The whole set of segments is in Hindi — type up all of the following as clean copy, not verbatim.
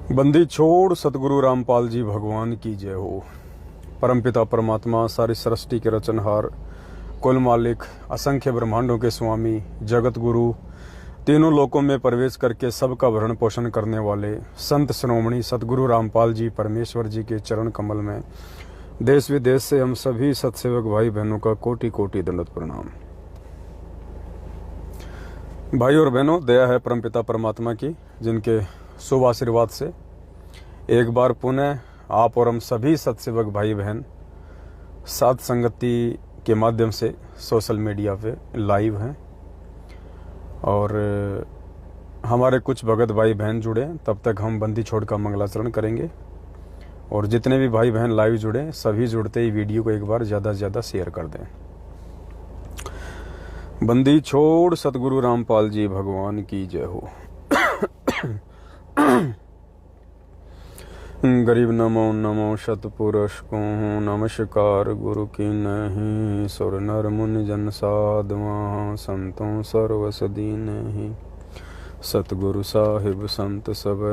बंदी छोड़ सतगुरु रामपाल जी भगवान की जय हो। परमपिता परमात्मा सारी सृष्टि के रचनहार, कुल मालिक, असंख्य ब्रह्मांडों के स्वामी, जगत गुरु, तीनों लोकों में प्रवेश करके सबका भरण पोषण करने वाले संत श्रोमणी सतगुरु रामपाल जी परमेश्वर जी के चरण कमल में देश विदेश से हम सभी सत्सेवक भाई बहनों का कोटि कोटि दंडवत प्रणाम। भाई और बहनों, दया है परमपिता परमात्मा की, जिनके शुभ आशीर्वाद से एक बार पुनः आप और हम सभी सत्सेवक भाई बहन साथ संगति के माध्यम से सोशल मीडिया पे लाइव हैं और हमारे कुछ भगत भाई बहन जुड़े। तब तक हम बंदी छोड़ का मंगलाचरण करेंगे और जितने भी भाई बहन लाइव जुड़े सभी जुड़ते ही वीडियो को एक बार ज़्यादा से ज़्यादा शेयर कर दें। बंदी छोड़ सतगुरु रामपाल जी भगवान की जय हो। गरीब नमो नमो शतपुरुष को नमस्कार गुरु की नहीं, सुर नर मुनि जन साधुआ संतों सर्वस दीन ही। सतगुरु साहिब संत सब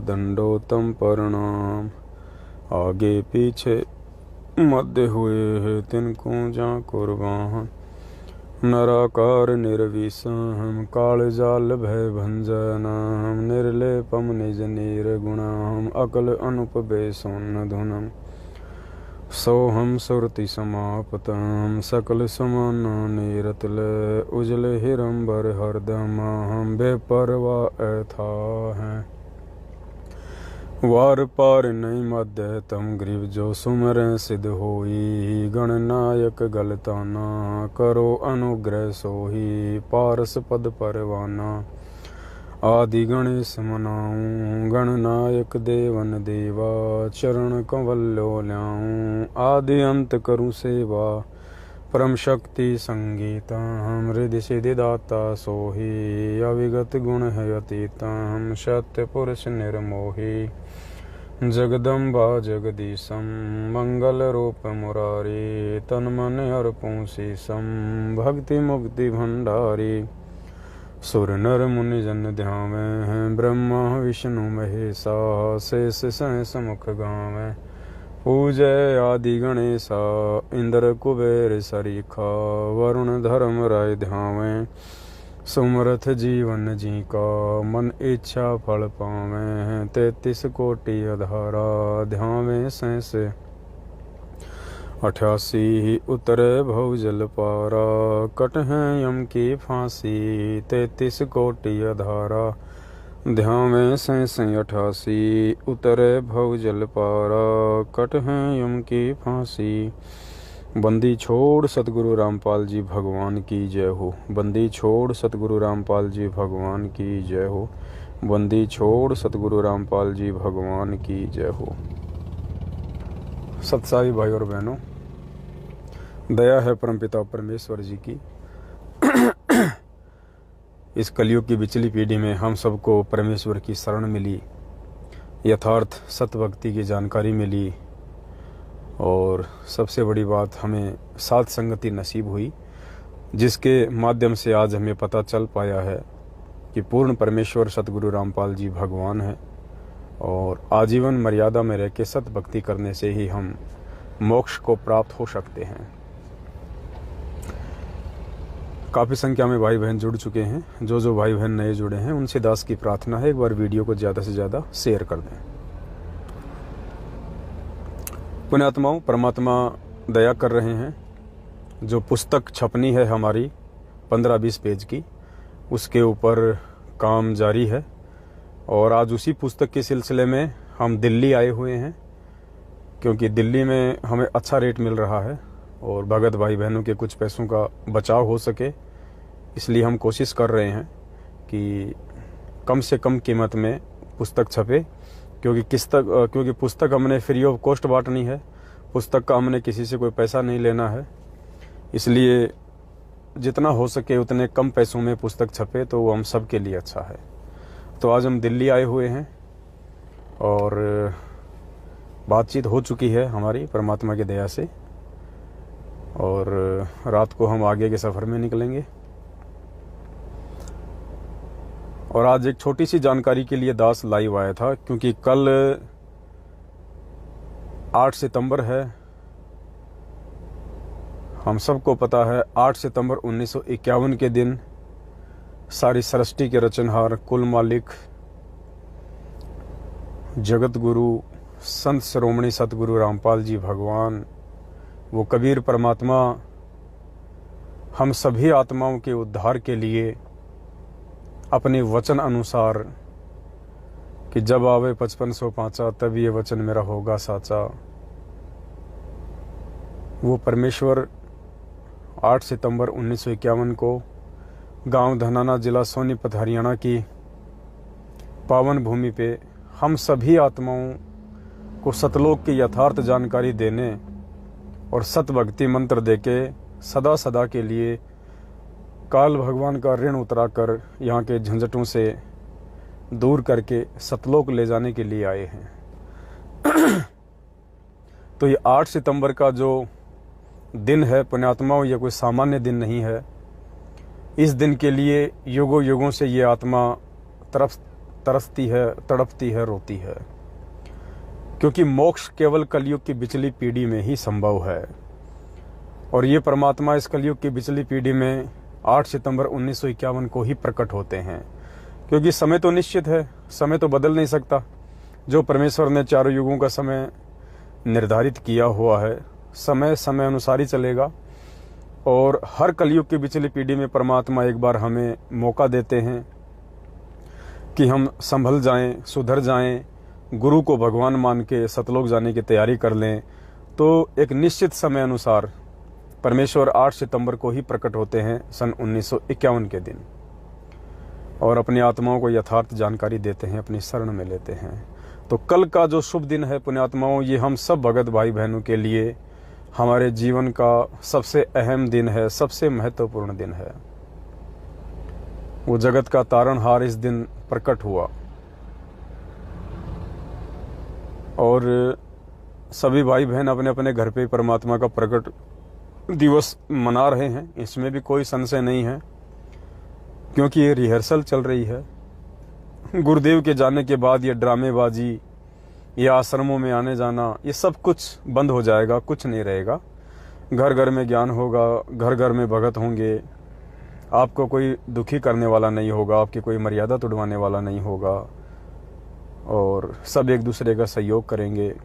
दंडोतम प्रणाम, आगे पीछे मध्य हुए तिनको जा कुर्बान। नराकार निर्विषम काल जाल भय भंजनम, निर्लेपम निज निर्गुणम अकल अनुपबे सोन धुनम। सोहम सुरति समापतम सकल समान निरतल, उजल हिरंबर हरदम हम बेपरवा ऐथा हैं। वार पार नहीं मध्य तम ग्रीव जो सुमर सिद्ध होई, गणनायक गलताना करो अनुग्रह सोही। पारस पद परवाना आदि गणेश मनाऊं, गणनायक देवन देवा चरण कंवल्यो ल्याऊं। आदि अंत करूं सेवा परम शक्ति संगीता, हम हृदय सिद्धि दाता सोही। अविगत गुण है अतीता हम सत्य पुरुष निर्मोही। जगदम्बा जगदीशम मंगल रूप मुरारी, तन मन अर्पुं शीशम भक्ति मुक्ति भंडारी। सुर नर मुनि जन ध्यावें ब्रह्मा विष्णु महेशा, शेष सहस मुख गावें। पूजय आदि गणेशा इंद्र कुबेर सरीखा, वरुण धर्म राय ध्यावें। सुमरथ जीवन जी का मन इच्छा फल पावें। 33 कोटि अधारा ध्यावें सहस 88 उतरे भव जल पारा, कट हैं यम की फांसी। 33 कोटि अधारा ध्यावें सहस 88 उतरे भव जल पारा, कट हैं यम की फांसी। बंदी छोड़ सतगुरु रामपाल जी भगवान की जय हो। बंदी छोड़ सतगुरु रामपाल जी भगवान की जय हो। बंदी छोड़ सतगुरु रामपाल जी भगवान की जय हो। सत्साई भाई और बहनों, दया है परमपिता परमेश्वर जी की। इस कलयुग की बिचली पीढ़ी में हम सबको परमेश्वर की शरण मिली, यथार्थ सत्य भक्ति की जानकारी मिली और सबसे बड़ी बात हमें साथ संगति नसीब हुई, जिसके माध्यम से आज हमें पता चल पाया है कि पूर्ण परमेश्वर सतगुरु रामपाल जी भगवान हैं और आजीवन मर्यादा में रह के सत्य भक्ति करने से ही हम मोक्ष को प्राप्त हो सकते हैं। काफ़ी संख्या में भाई बहन जुड़ चुके हैं। जो भाई बहन नए जुड़े हैं उनसे दास की प्रार्थना है, एक बार वीडियो को ज़्यादा से ज़्यादा शेयर कर दें। पुण्यात्माओं, परमात्मा दया कर रहे हैं। जो पुस्तक छपनी है हमारी 15-20 पेज की, उसके ऊपर काम जारी है और आज उसी पुस्तक के सिलसिले में हम दिल्ली आए हुए हैं, क्योंकि दिल्ली में हमें अच्छा रेट मिल रहा है और भगत भाई बहनों के कुछ पैसों का बचाव हो सके, इसलिए हम कोशिश कर रहे हैं कि कम से कम कीमत में पुस्तक छपे, क्योंकि पुस्तक हमने फ्री ऑफ कॉस्ट बांटनी है। पुस्तक का हमने किसी से कोई पैसा नहीं लेना है, इसलिए जितना हो सके उतने कम पैसों में पुस्तक छपे तो वो हम सब के लिए अच्छा है। तो आज हम दिल्ली आए हुए हैं और बातचीत हो चुकी है हमारी परमात्मा की दया से और रात को हम आगे के सफ़र में निकलेंगे। और आज एक छोटी सी जानकारी के लिए दास लाइव आया था, क्योंकि कल 8 सितंबर है। हम सबको पता है 8 सितंबर 1951 के दिन सारी सृष्टि के रचनहार, कुल मालिक, जगत गुरु, संत शिरोमणि सतगुरु रामपाल जी भगवान, वो कबीर परमात्मा हम सभी आत्माओं के उद्धार के लिए अपने वचन अनुसार कि जब आवे 5500 पाँचा तब ये वचन मेरा होगा साचा, वो परमेश्वर 8 सितंबर 1951 को गांव धनाना, जिला सोनीपत, हरियाणा की पावन भूमि पे हम सभी आत्माओं को सतलोक की यथार्थ जानकारी देने और सत भक्ति मंत्र देके सदा सदा के लिए काल भगवान का ऋण उतराकर यहाँ के झंझटों से दूर करके सतलोक ले जाने के लिए आए हैं। तो ये 8 सितंबर का जो दिन है पुण्यात्माओं, ये कोई सामान्य दिन नहीं है। इस दिन के लिए युगों युगों से ये आत्मा तरसती है, तड़पती है, रोती है, क्योंकि मोक्ष केवल कलयुग की बिचली पीढ़ी में ही संभव है। और ये परमात्मा इस कलयुग की बिचली पीढ़ी में 8 सितंबर 1951 को ही प्रकट होते हैं, क्योंकि समय तो निश्चित है, समय तो बदल नहीं सकता। जो परमेश्वर ने चारों युगों का समय निर्धारित किया हुआ है, समय समय अनुसार ही चलेगा। और हर कलयुग की बिचली पीढ़ी में परमात्मा एक बार हमें मौका देते हैं कि हम संभल जाएं, सुधर जाएं, गुरु को भगवान मान के सतलोक जाने की तैयारी कर लें। तो एक निश्चित समय अनुसार परमेश्वर 8 सितंबर को ही प्रकट होते हैं सन 1951 के दिन, और अपनी आत्माओं को यथार्थ जानकारी देते हैं, अपनी शरण में लेते हैं। तो कल का जो शुभ दिन है पुण्यात्माओं, ये हम सब भगत भाई बहनों के लिए हमारे जीवन का सबसे अहम दिन है, सबसे महत्वपूर्ण दिन है। वो जगत का तारणहार इस दिन प्रकट हुआ और सभी भाई बहन अपने अपने घर पे परमात्मा का प्रकट दिवस मना रहे हैं। इसमें भी कोई संशय नहीं है, क्योंकि ये रिहर्सल चल रही है। गुरुदेव के जाने के बाद ये ड्रामेबाजी, ये आश्रमों में आने जाना, ये सब कुछ बंद हो जाएगा, कुछ नहीं रहेगा। घर घर में ज्ञान होगा, घर घर में भगत होंगे, आपको कोई दुखी करने वाला नहीं होगा, आपकी कोई मर्यादा तोड़वाने वाला नहीं होगा, और सब एक दूसरे का सहयोग करेंगे।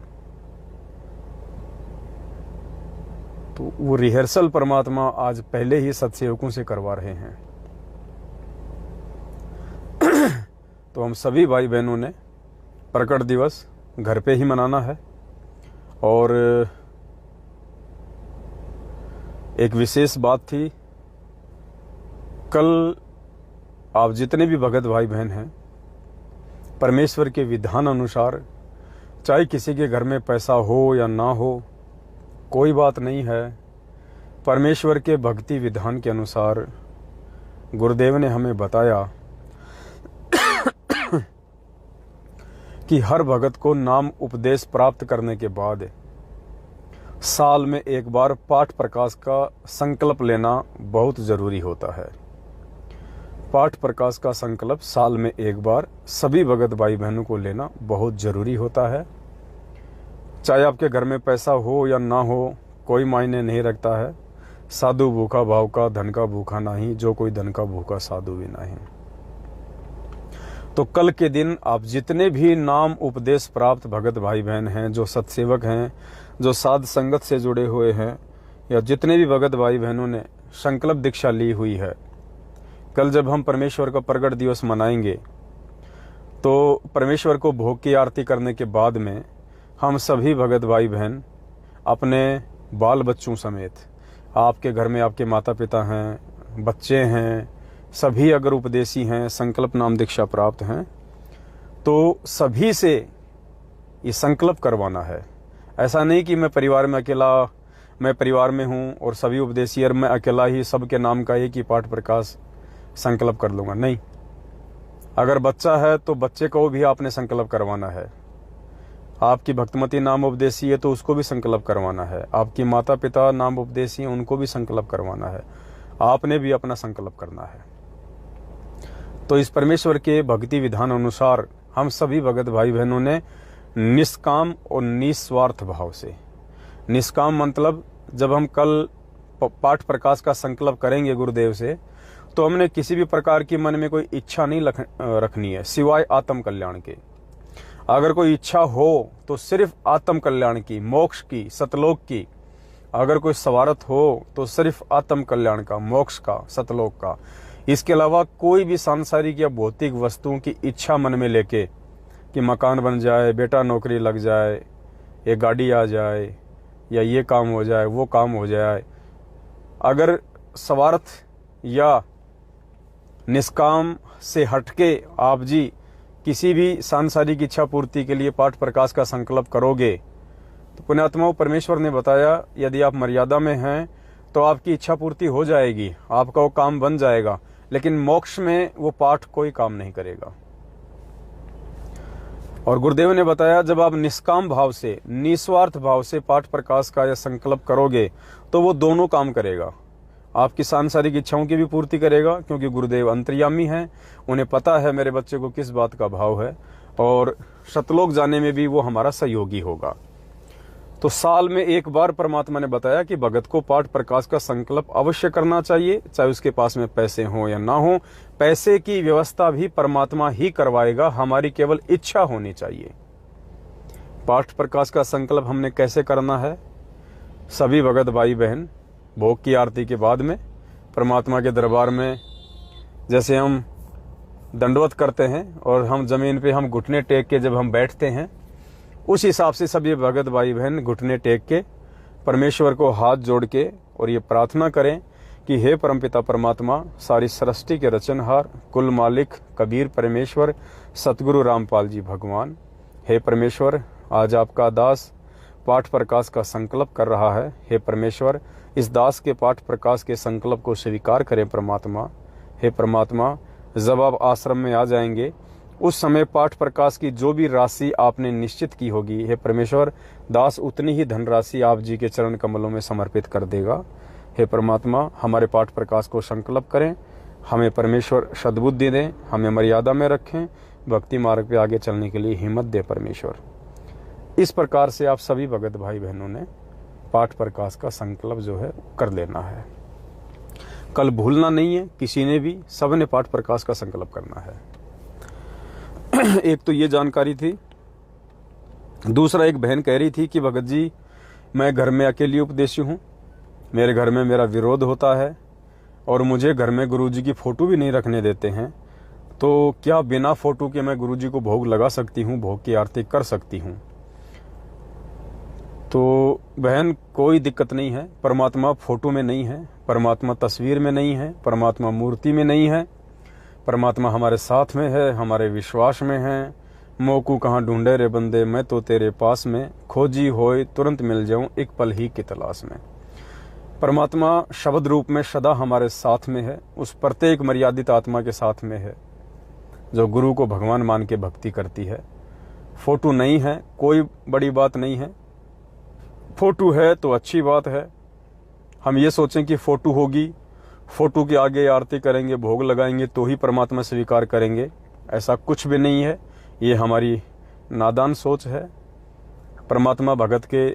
तो वो रिहर्सल परमात्मा आज पहले ही सत्सेवकों से करवा रहे हैं। तो हम सभी भाई बहनों ने प्रकट दिवस घर पे ही मनाना है। और एक विशेष बात थी, कल आप जितने भी भगत भाई बहन हैं, परमेश्वर के विधान अनुसार, चाहे किसी के घर में पैसा हो या ना हो, कोई बात नहीं है, परमेश्वर के भक्ति विधान के अनुसार गुरुदेव ने हमें बताया कि हर भगत को नाम उपदेश प्राप्त करने के बाद साल में एक बार पाठ प्रकाश का संकल्प लेना बहुत जरूरी होता है। पाठ प्रकाश का संकल्प साल में एक बार सभी भगत भाई बहनों को लेना बहुत जरूरी होता है। चाहे आपके घर में पैसा हो या ना हो, कोई मायने नहीं रखता है। साधु भूखा भाव का, धन का भूखा नहीं, जो कोई धन का भूखा साधु भी नहीं। तो कल के दिन आप जितने भी नाम उपदेश प्राप्त भगत भाई बहन हैं, जो सत्सेवक हैं, जो साध संगत से जुड़े हुए हैं, या जितने भी भगत भाई बहनों ने संकल्प दीक्षा ली हुई है, कल जब हम परमेश्वर का प्रगट दिवस मनाएंगे तो परमेश्वर को भोग की आरती करने के बाद में हम सभी भगत भाई बहन अपने बाल बच्चों समेत, आपके घर में आपके माता पिता हैं, बच्चे हैं, सभी अगर उपदेशी हैं, संकल्प नाम दीक्षा प्राप्त हैं, तो सभी से ये संकल्प करवाना है। ऐसा नहीं कि मैं परिवार में हूँ और सभी उपदेशी और मैं अकेला ही सबके नाम का एक ही पाठ प्रकाश संकल्प कर लूँगा, नहीं। अगर बच्चा है तो बच्चे को भी आपने संकल्प करवाना है। आपकी भक्तमती नाम उपदेशी है तो उसको भी संकल्प करवाना है। आपकी माता पिता नाम उपदेशी हैं, उनको भी संकल्प करवाना है। आपने भी अपना संकल्प करना है। तो इस परमेश्वर के भक्ति विधान अनुसार हम सभी भगत भाई बहनों ने निष्काम और निस्वार्थ भाव से, निष्काम मतलब जब हम कल पाठ प्रकाश का संकल्प करेंगे गुरुदेव से, तो हमने किसी भी प्रकार की मन में कोई इच्छा नहीं रखनी है सिवाय आत्म कल्याण के। अगर कोई इच्छा हो तो सिर्फ आत्म कल्याण की, मोक्ष की, सतलोक की। अगर कोई स्वार्थ हो तो सिर्फ आत्म कल्याण का, मोक्ष का, सतलोक का। इसके अलावा कोई भी सांसारिक या भौतिक वस्तुओं की इच्छा मन में लेके कि मकान बन जाए, बेटा नौकरी लग जाए, ये गाड़ी आ जाए, या ये काम हो जाए, वो काम हो जाए, अगर स्वार्थ या निष्काम से हटके आप जी किसी भी सांसारिक इच्छा पूर्ति के लिए पाठ प्रकाश का संकल्प करोगे, तो पुण्यात्माओं परमेश्वर ने बताया यदि आप मर्यादा में हैं तो आपकी इच्छा पूर्ति हो जाएगी, आपका वो काम बन जाएगा, लेकिन मोक्ष में वो पाठ कोई काम नहीं करेगा। और गुरुदेव ने बताया जब आप निष्काम भाव से, निस्वार्थ भाव से पाठ प्रकाश का यह संकल्प करोगे तो वो दोनों काम करेगा। आपकी सांसारिक इच्छाओं की भी पूर्ति करेगा, क्योंकि गुरुदेव अंतर्यामी हैं, उन्हें पता है मेरे बच्चे को किस बात का भाव है, और सतलोक जाने में भी वो हमारा सहयोगी होगा। तो साल में एक बार परमात्मा ने बताया कि भगत को पाठ प्रकाश का संकल्प अवश्य करना चाहिए, चाहे उसके पास में पैसे हो या ना हो। पैसे की व्यवस्था भी परमात्मा ही करवाएगा, हमारी केवल इच्छा होनी चाहिए। पाठ प्रकाश का संकल्प हमने कैसे करना है? सभी भगत भाई बहन भोग की आरती के बाद में परमात्मा के दरबार में जैसे हम दंडवत करते हैं और हम जमीन पे हम घुटने टेक के जब हम बैठते हैं, उस हिसाब से सभी भगत भाई बहन घुटने टेक के परमेश्वर को हाथ जोड़ के और ये प्रार्थना करें कि हे परमपिता परमात्मा, सारी सृष्टि के रचनहार, कुल मालिक कबीर परमेश्वर सतगुरु रामपाल जी भगवान, हे परमेश्वर आज आपका दास पाठ प्रकाश का संकल्प कर रहा है। हे परमेश्वर इस दास के पाठ प्रकाश के संकल्प को स्वीकार करें परमात्मा। हे परमात्मा जब आप आश्रम में आ जाएंगे उस समय पाठ प्रकाश की जो भी राशि आपने निश्चित की होगी, हे परमेश्वर दास उतनी ही धनराशि आप जी के चरण कमलों में समर्पित कर देगा। हे परमात्मा हमारे पाठ प्रकाश को संकल्प करें, हमें परमेश्वर सद्बुद्धि दें, हमें मर्यादा में रखें, भक्ति मार्ग पे आगे चलने के लिए हिम्मत दे परमेश्वर। इस प्रकार से आप सभी भगत भाई बहनों ने पाठ प्रकाश का संकल्प जो है कर लेना है। कल भूलना नहीं है किसी ने भी, सब ने पाठ प्रकाश का संकल्प करना है। एक तो ये जानकारी थी। दूसरा, एक बहन कह रही थी कि भगत जी मैं घर में अकेली उपदेशी हूँ, मेरे घर में मेरा विरोध होता है और मुझे घर में गुरुजी की फोटो भी नहीं रखने देते हैं, तो क्या बिना फोटो के मैं गुरुजी को भोग लगा सकती हूँ, भोग की आरती कर सकती हूँ? तो बहन कोई दिक्कत नहीं है। परमात्मा फोटो में नहीं है, परमात्मा तस्वीर में नहीं है, परमात्मा मूर्ति में नहीं है, परमात्मा हमारे साथ में है, हमारे विश्वास में है। मोकू कहाँ ढूंढे रे बंदे, मैं तो तेरे पास में, खोजी होए तुरंत मिल जाऊं एक पल ही की तलाश में। परमात्मा शब्द रूप में सदा हमारे साथ में है, उस प्रत्येक मर्यादित आत्मा के साथ में है जो गुरु को भगवान मान के भक्ति करती है। फोटो नहीं है कोई बड़ी बात नहीं है, फोटो है तो अच्छी बात है। हम ये सोचें कि फोटो होगी, फोटो के आगे आरती करेंगे, भोग लगाएंगे तो ही परमात्मा स्वीकार करेंगे, ऐसा कुछ भी नहीं है। ये हमारी नादान सोच है। परमात्मा भगत के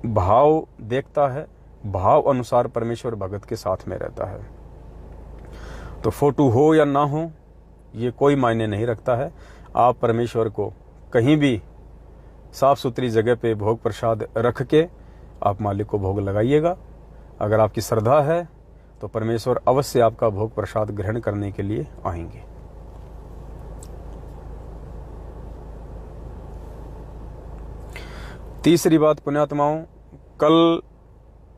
भाव देखता है, भाव अनुसार परमेश्वर भगत के साथ में रहता है। तो फोटो हो या ना हो ये कोई मायने नहीं रखता है। आप परमेश्वर को कहीं भी साफ सुथरी जगह पे भोग प्रसाद रख के आप मालिक को भोग लगाइएगा। अगर आपकी श्रद्धा है तो परमेश्वर अवश्य आपका भोग प्रसाद ग्रहण करने के लिए आएंगे। तीसरी बात पुण्यात्माओं, कल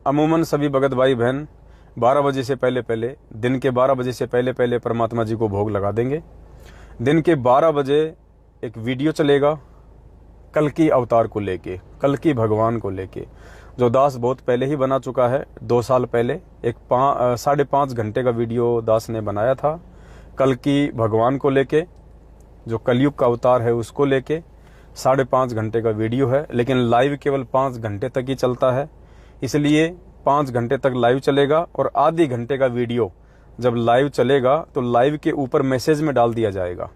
अमूमन सभी भगत भाई बहन 12 बजे से पहले दिन के 12 बजे से पहले परमात्मा जी को भोग लगा देंगे। दिन के 12 बजे एक वीडियो चलेगा कल की अवतार को लेके, कल की भगवान को लेके, जो दास बहुत पहले ही बना चुका है। 2 साल पहले एक 5.5 घंटे का वीडियो दास ने बनाया था कल की भगवान को लेके, जो कलयुग का अवतार है उसको लेके। 5.5 घंटे का वीडियो है, लेकिन लाइव केवल 5 घंटे तक ही चलता है, इसलिए 5 घंटे तक लाइव चलेगा और आधी घंटे का वीडियो जब लाइव चलेगा तो लाइव के ऊपर मैसेज में डाल दिया जाएगा।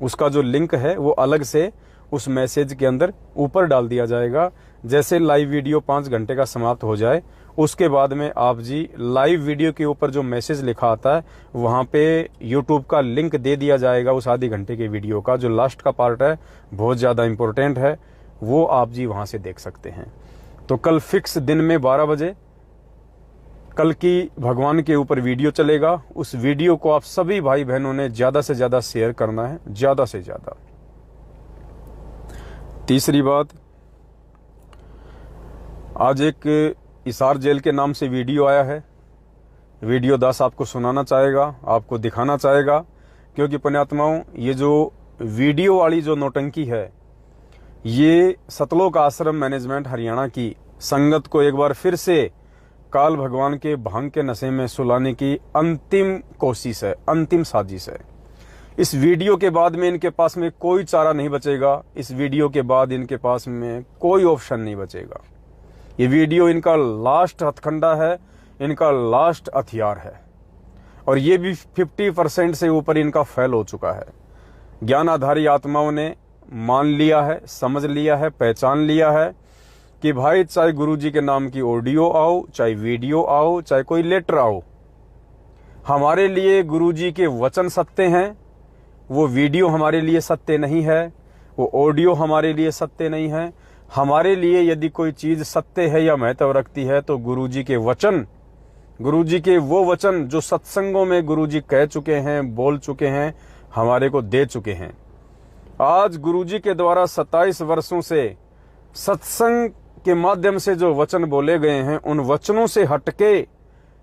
उसका जो लिंक है वो अलग से उस मैसेज के अंदर ऊपर डाल दिया जाएगा। जैसे लाइव वीडियो 5 घंटे का समाप्त हो जाए, उसके बाद में आप जी लाइव वीडियो के ऊपर जो मैसेज लिखा आता है वहाँ पे यूट्यूब का लिंक दे दिया जाएगा। उस आधे घंटे के वीडियो का जो लास्ट का पार्ट है बहुत ज़्यादा इम्पोर्टेंट है, वो आप जी वहाँ से देख सकते हैं। तो कल फिक्स दिन में 12 बजे कल की भगवान के ऊपर वीडियो चलेगा। उस वीडियो को आप सभी भाई बहनों ने ज़्यादा से ज़्यादा शेयर करना है, ज़्यादा से ज़्यादा। तीसरी बात, आज एक इसार जेल के नाम से वीडियो आया है। वीडियो दास आपको सुनाना चाहेगा, आपको दिखाना चाहेगा, क्योंकि पुण्यात्माओं ये जो वीडियो वाली जो नौटंकी है ये सतलोक आश्रम मैनेजमेंट हरियाणा की संगत को एक बार फिर से काल भगवान के भांग के नशे में सुलाने की अंतिम कोशिश है, अंतिम साजिश है। इस वीडियो के बाद में इनके पास में कोई चारा नहीं बचेगा। इस वीडियो के बाद इनके पास में कोई ऑप्शन नहीं बचेगा। ये वीडियो इनका लास्ट हथकंडा है, इनका लास्ट हथियार है, और ये भी 50% से ऊपर इनका फेल हो चुका है। ज्ञानाधारी आत्माओं ने मान लिया है, समझ लिया है, पहचान लिया है कि भाई चाहे गुरुजी के नाम की ऑडियो आओ, चाहे वीडियो आओ, चाहे कोई लेटर आओ, हमारे लिए गुरुजी के वचन सत्य हैं। वो वीडियो हमारे लिए सत्य नहीं है, वो ऑडियो हमारे लिए सत्य नहीं है। हमारे लिए यदि कोई चीज सत्य है या महत्व रखती है तो गुरुजी के वचन, गुरुजी के वो वचन जो सत्संगों में गुरुजी कह चुके हैं, बोल चुके हैं, हमारे को दे चुके हैं। आज गुरुजी के द्वारा 27 वर्षों से सत्संग के माध्यम से जो वचन बोले गए हैं, उन वचनों से हटके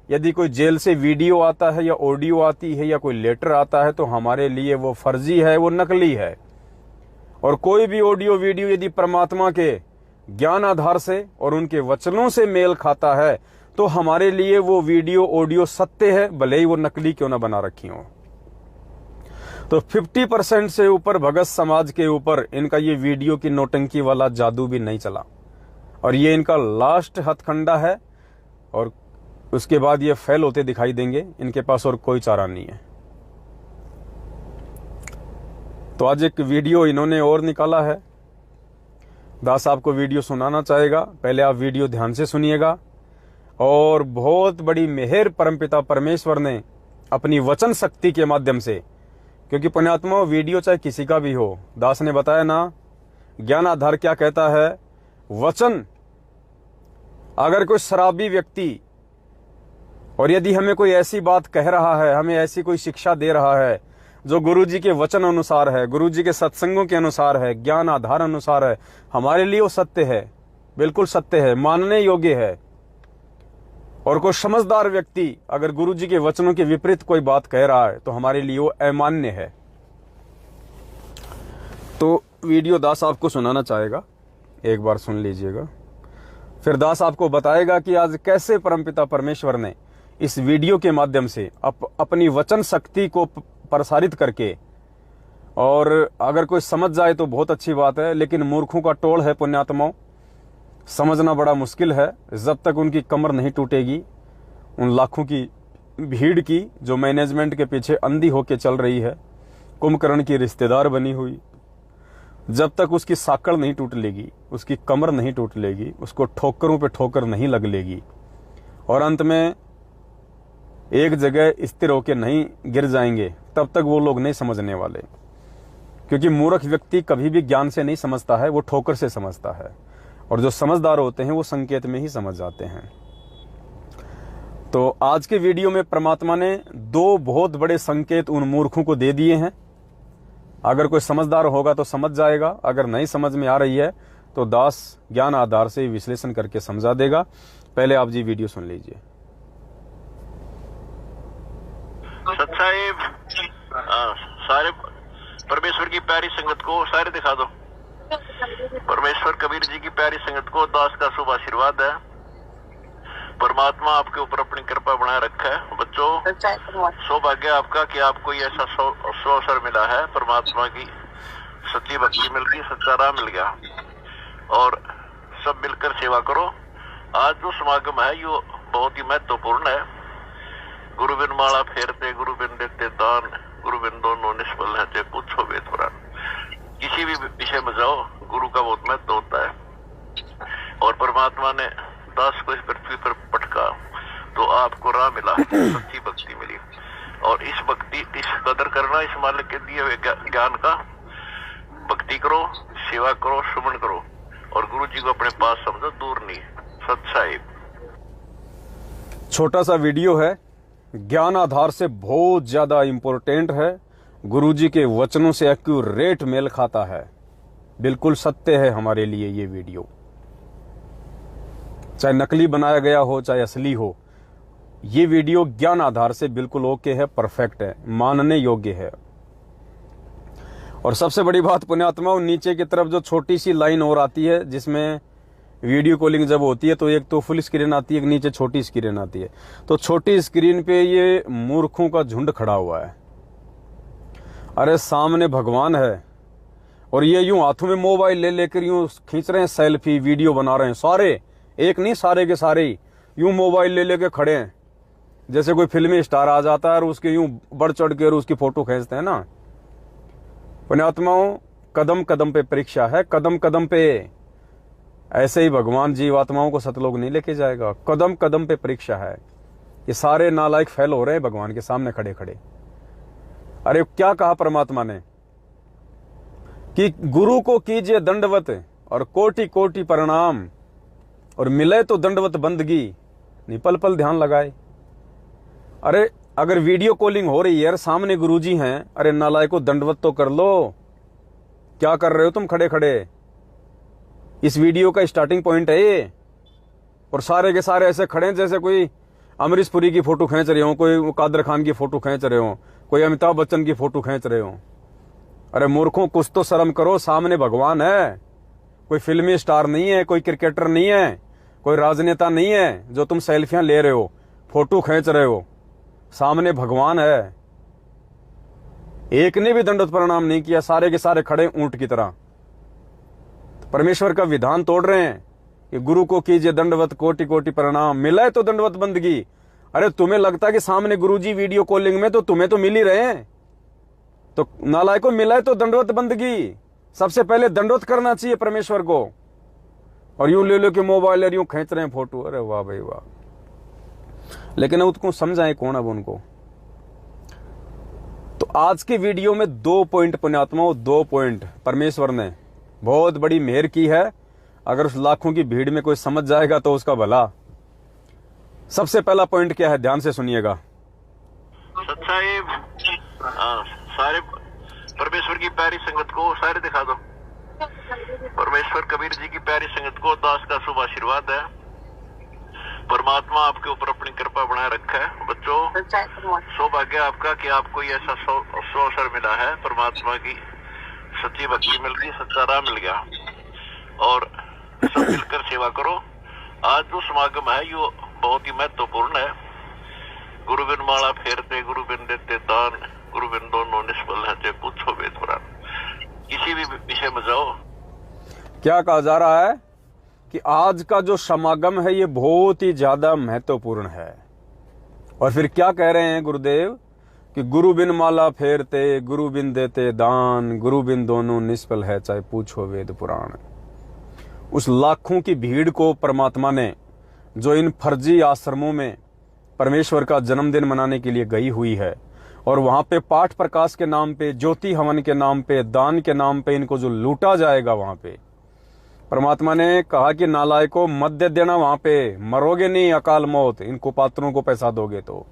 यदि कोई जेल से वीडियो आता है या ऑडियो आती है या कोई लेटर आता है तो हमारे लिए वो फर्जी है, वो नकली है। और कोई भी ऑडियो वीडियो यदि परमात्मा के ज्ञान आधार से और उनके वचनों से मेल खाता है तो हमारे लिए वो वीडियो ऑडियो सत्य है, भले ही वो नकली क्यों ना बना रखी हो। तो 50% से ऊपर भगत समाज के ऊपर इनका ये वीडियो की नौटंकी वाला जादू भी नहीं चला, और ये इनका लास्ट हथकंडा है, और उसके बाद ये फेल होते दिखाई देंगे। इनके पास और कोई चारा नहीं है। तो आज एक वीडियो इन्होंने और निकाला है। दास आपको वीडियो सुनाना चाहेगा, पहले आप वीडियो ध्यान से सुनिएगा। और बहुत बड़ी मेहर परमपिता परमेश्वर ने अपनी वचन शक्ति के माध्यम से, क्योंकि पुण्यात्मा वीडियो चाहे किसी का भी हो, दास ने बताया ना ज्ञान आधार क्या कहता है, वचन अगर कोई शराबी व्यक्ति और यदि हमें कोई ऐसी बात कह रहा है, हमें ऐसी कोई शिक्षा दे रहा है जो गुरुजी के वचन अनुसार है, गुरुजी के सत्संगों के अनुसार है, ज्ञान आधार अनुसार है, हमारे लिए वो सत्य है, बिल्कुल सत्य है, मानने योग्य है। और कोई समझदार व्यक्ति अगर गुरुजी के वचनों के विपरीत कोई बात कह रहा है तो हमारे लिए वो अमान्य है। तो वीडियो दास आपको सुनाना चाहेगा, एक बार सुन लीजिएगा। फिर दास आपको बताएगा कि आज कैसे परमपिता परमेश्वर ने इस वीडियो के माध्यम से अपनी वचन शक्ति को प्रसारित करके, और अगर कोई समझ जाए तो बहुत अच्छी बात है, लेकिन मूर्खों का टोल है पुण्यात्माओं, समझना बड़ा मुश्किल है। जब तक उनकी कमर नहीं टूटेगी, उन लाखों की भीड़ की जो मैनेजमेंट के पीछे अंधी होके चल रही है, कुंभकर्ण की रिश्तेदार बनी हुई, जब तक उसकी साकड़ नहीं टूट लेगी, उसकी कमर नहीं टूट लेगी, उसको ठोकरों पे ठोकर नहीं लग लेगी, और अंत में एक जगह स्थिर होकर नहीं गिर जाएंगे, तब तक वो लोग नहीं समझने वाले। क्योंकि मूर्ख व्यक्ति कभी भी ज्ञान से नहीं समझता है, वो ठोकर से समझता है, और जो समझदार होते हैं वो संकेत में ही समझ जाते हैं। तो आज के वीडियो में परमात्मा ने 2 बहुत बड़े संकेत उन मूर्खों को दे दिए हैं। अगर कोई समझदार होगा तो समझ जाएगा, अगर नहीं समझ में आ रही है तो दास ज्ञान आधार से विश्लेषण करके समझा देगा। पहले आप जी वीडियो सुन लीजिए। सत्साहिब सारे परमेश्वर की प्यारी संगत को सारे दिखा दो। परमेश्वर कबीर जी की प्यारी संगत को दास का शुभ आशीर्वाद है। परमात्मा आपके ऊपर अपनी कृपा बनाए रखा है। बच्चों, सौभाग्य आपका कि आपको ये ऐसा अवसर मिला है, परमात्मा की सच्ची भक्ति मिल गई, सच्चा राह मिल गया, और सब मिलकर सेवा करो। आज जो समागम है ये बहुत ही महत्वपूर्ण है। गुरु बिन माला फेरते गुरु बिन देते दान, गुरु बिन दोनों निष्फल है चाहे पूछो वेद पुराण। किसी भी विषय में जाओ गुरु का बहुत महत्व होता है। और परमात्मा ने दास को इस पृथ्वी पर पटका तो आपको राह मिला, सच्ची भक्ति मिली। और इस भक्ति, इस कदर करना, इस मालिक के दिए हुए ज्ञान का भक्ति करो, सेवा करो, सुमन करो और गुरु जी को अपने पास समझो, दूर नहीं। सत साहिब। छोटा सा वीडियो है, ज्ञान आधार से बहुत ज्यादा इंपॉर्टेंट है, गुरुजी के वचनों से एक्यूरेट मेल खाता है, बिल्कुल सत्य है हमारे लिए ये वीडियो। चाहे नकली बनाया गया हो चाहे असली हो, ये वीडियो ज्ञान आधार से बिल्कुल ओके है, परफेक्ट है, मानने योग्य है। और सबसे बड़ी बात पुण्यात्माओं, नीचे की तरफ जो छोटी सी लाइन और आती है जिसमें वीडियो कॉलिंग जब होती है तो एक तो फुल स्क्रीन आती है, एक नीचे छोटी स्क्रीन आती है। तो छोटी स्क्रीन पे ये मूर्खों का झुंड खड़ा हुआ है। अरे सामने भगवान है और ये यूं हाथों में मोबाइल ले लेकर यूं खींच रहे हैं, सेल्फी वीडियो बना रहे हैं। सारे, एक नहीं सारे के सारे ही यूं मोबाइल ले लेकर खड़े हैं, जैसे कोई फिल्मी स्टार आ जाता है और उसके यूं बढ़ चढ़ के और उसकी फोटो खींचते हैं ना। पुण्यात्माओं, कदम कदम पे परीक्षा है, कदम कदम पे। ऐसे ही भगवान जीवात्माओं को सतलोक नहीं लेके जाएगा, कदम कदम पे परीक्षा है। ये सारे नालायक फेल हो रहे हैं भगवान के सामने खड़े खड़े। अरे क्या कहा परमात्मा ने कि गुरु को कीजिए दंडवत और कोटि कोटि प्रणाम, और मिले तो दंडवत बंदगी, नहीं पल पल ध्यान लगाए। अरे अगर वीडियो कॉलिंग हो रही है, सामने गुरुजी हैं, अरे नालायकों दंडवत तो कर लो। क्या कर रहे हो तुम खड़े खड़े? इस वीडियो का स्टार्टिंग पॉइंट है ये। और सारे के सारे ऐसे खड़े हैं जैसे कोई अमरीश पुरी की फोटो खींच रहे हो, कोई कादर खान की फोटो खींच रहे हो, कोई अमिताभ बच्चन की फोटो खींच रहे हो। अरे मूर्खों, कुछ तो शर्म करो, सामने भगवान है, कोई फिल्मी स्टार नहीं है, कोई क्रिकेटर नहीं है, कोई राजनेता नहीं है जो तुम सेल्फियां ले रहे हो, फोटो खींच रहे हो। सामने भगवान है। एक ने भी दंडवत प्रणाम नहीं किया, सारे के सारे खड़े ऊंट की तरह। परमेश्वर का विधान तोड़ रहे हैं कि गुरु को कीजिए दंडवत कोटि कोटि प्रणाम, मिला है तो दंडवत बंदगी। अरे तुम्हें लगता है कि सामने गुरुजी वीडियो कॉलिंग में तो तुम्हें तो मिल ही रहे हैं, तो नालायकों मिला है तो दंडवत बंदगी। सबसे पहले दंडवत करना चाहिए परमेश्वर को, और यूं ले लो कि मोबाइल यूं खींच रहे हैं फोटो। अरे वाह भाई वाह। लेकिन उसको समझाएं कौन अब उनको। तो आज के वीडियो में 2 पॉइंट पुण्यात्माओं, 2 पॉइंट परमेश्वर ने बहुत बड़ी मेहर की है। अगर उस लाखों की भीड़ में कोई समझ जाएगा तो उसका भला। सबसे पहला पॉइंट क्या है, ध्यान से सुनिएगा। साहिब, सारे परमेश्वर की प्यारी संगत को सारे दिखा दो। परमेश्वर कबीर जी की प्यारी संगत को दास का शुभ आशीर्वाद है। परमात्मा आपके ऊपर अपनी कृपा बनाए रखा है। बच्चों, सौभाग्य आपका कि आपको ये ऐसा अवसर मिला है, परमात्मा की सच्ची भक्ति मिल गई, सच्चा राह मिल गया, और सब मिलकर सेवा करो। आज जो समागम है ये बहुत ही महत्वपूर्ण है। गुरु बिन माला फेरते गुरु बिन देते दान, गुरु बिन दोनों निष्फल है चाहे पूछो वेद पुराण। किसी भी विषय में जाओ। क्या कहा जा रहा है कि आज का जो समागम है ये बहुत ही ज्यादा महत्वपूर्ण है। और फिर क्या कह रहे हैं गुरुदेव कि गुरु बिन माला फेरते गुरु बिन देते दान, गुरु बिन दोनों निष्फल है चाहे पूछो वेद पुराण। उस लाखों की भीड़ को परमात्मा ने, जो इन फर्जी आश्रमों में परमेश्वर का जन्मदिन मनाने के लिए गई हुई है, और वहां पे पाठ प्रकाश के नाम पे, ज्योति हवन के नाम पे, दान के नाम पे इनको जो लूटा जाएगा, वहां पे परमात्मा ने कहा कि नालायकों मत दे देना, वहां पे मरोगे नहीं अकाल मौत, इनको पात्रों को पैसा दोगे तो।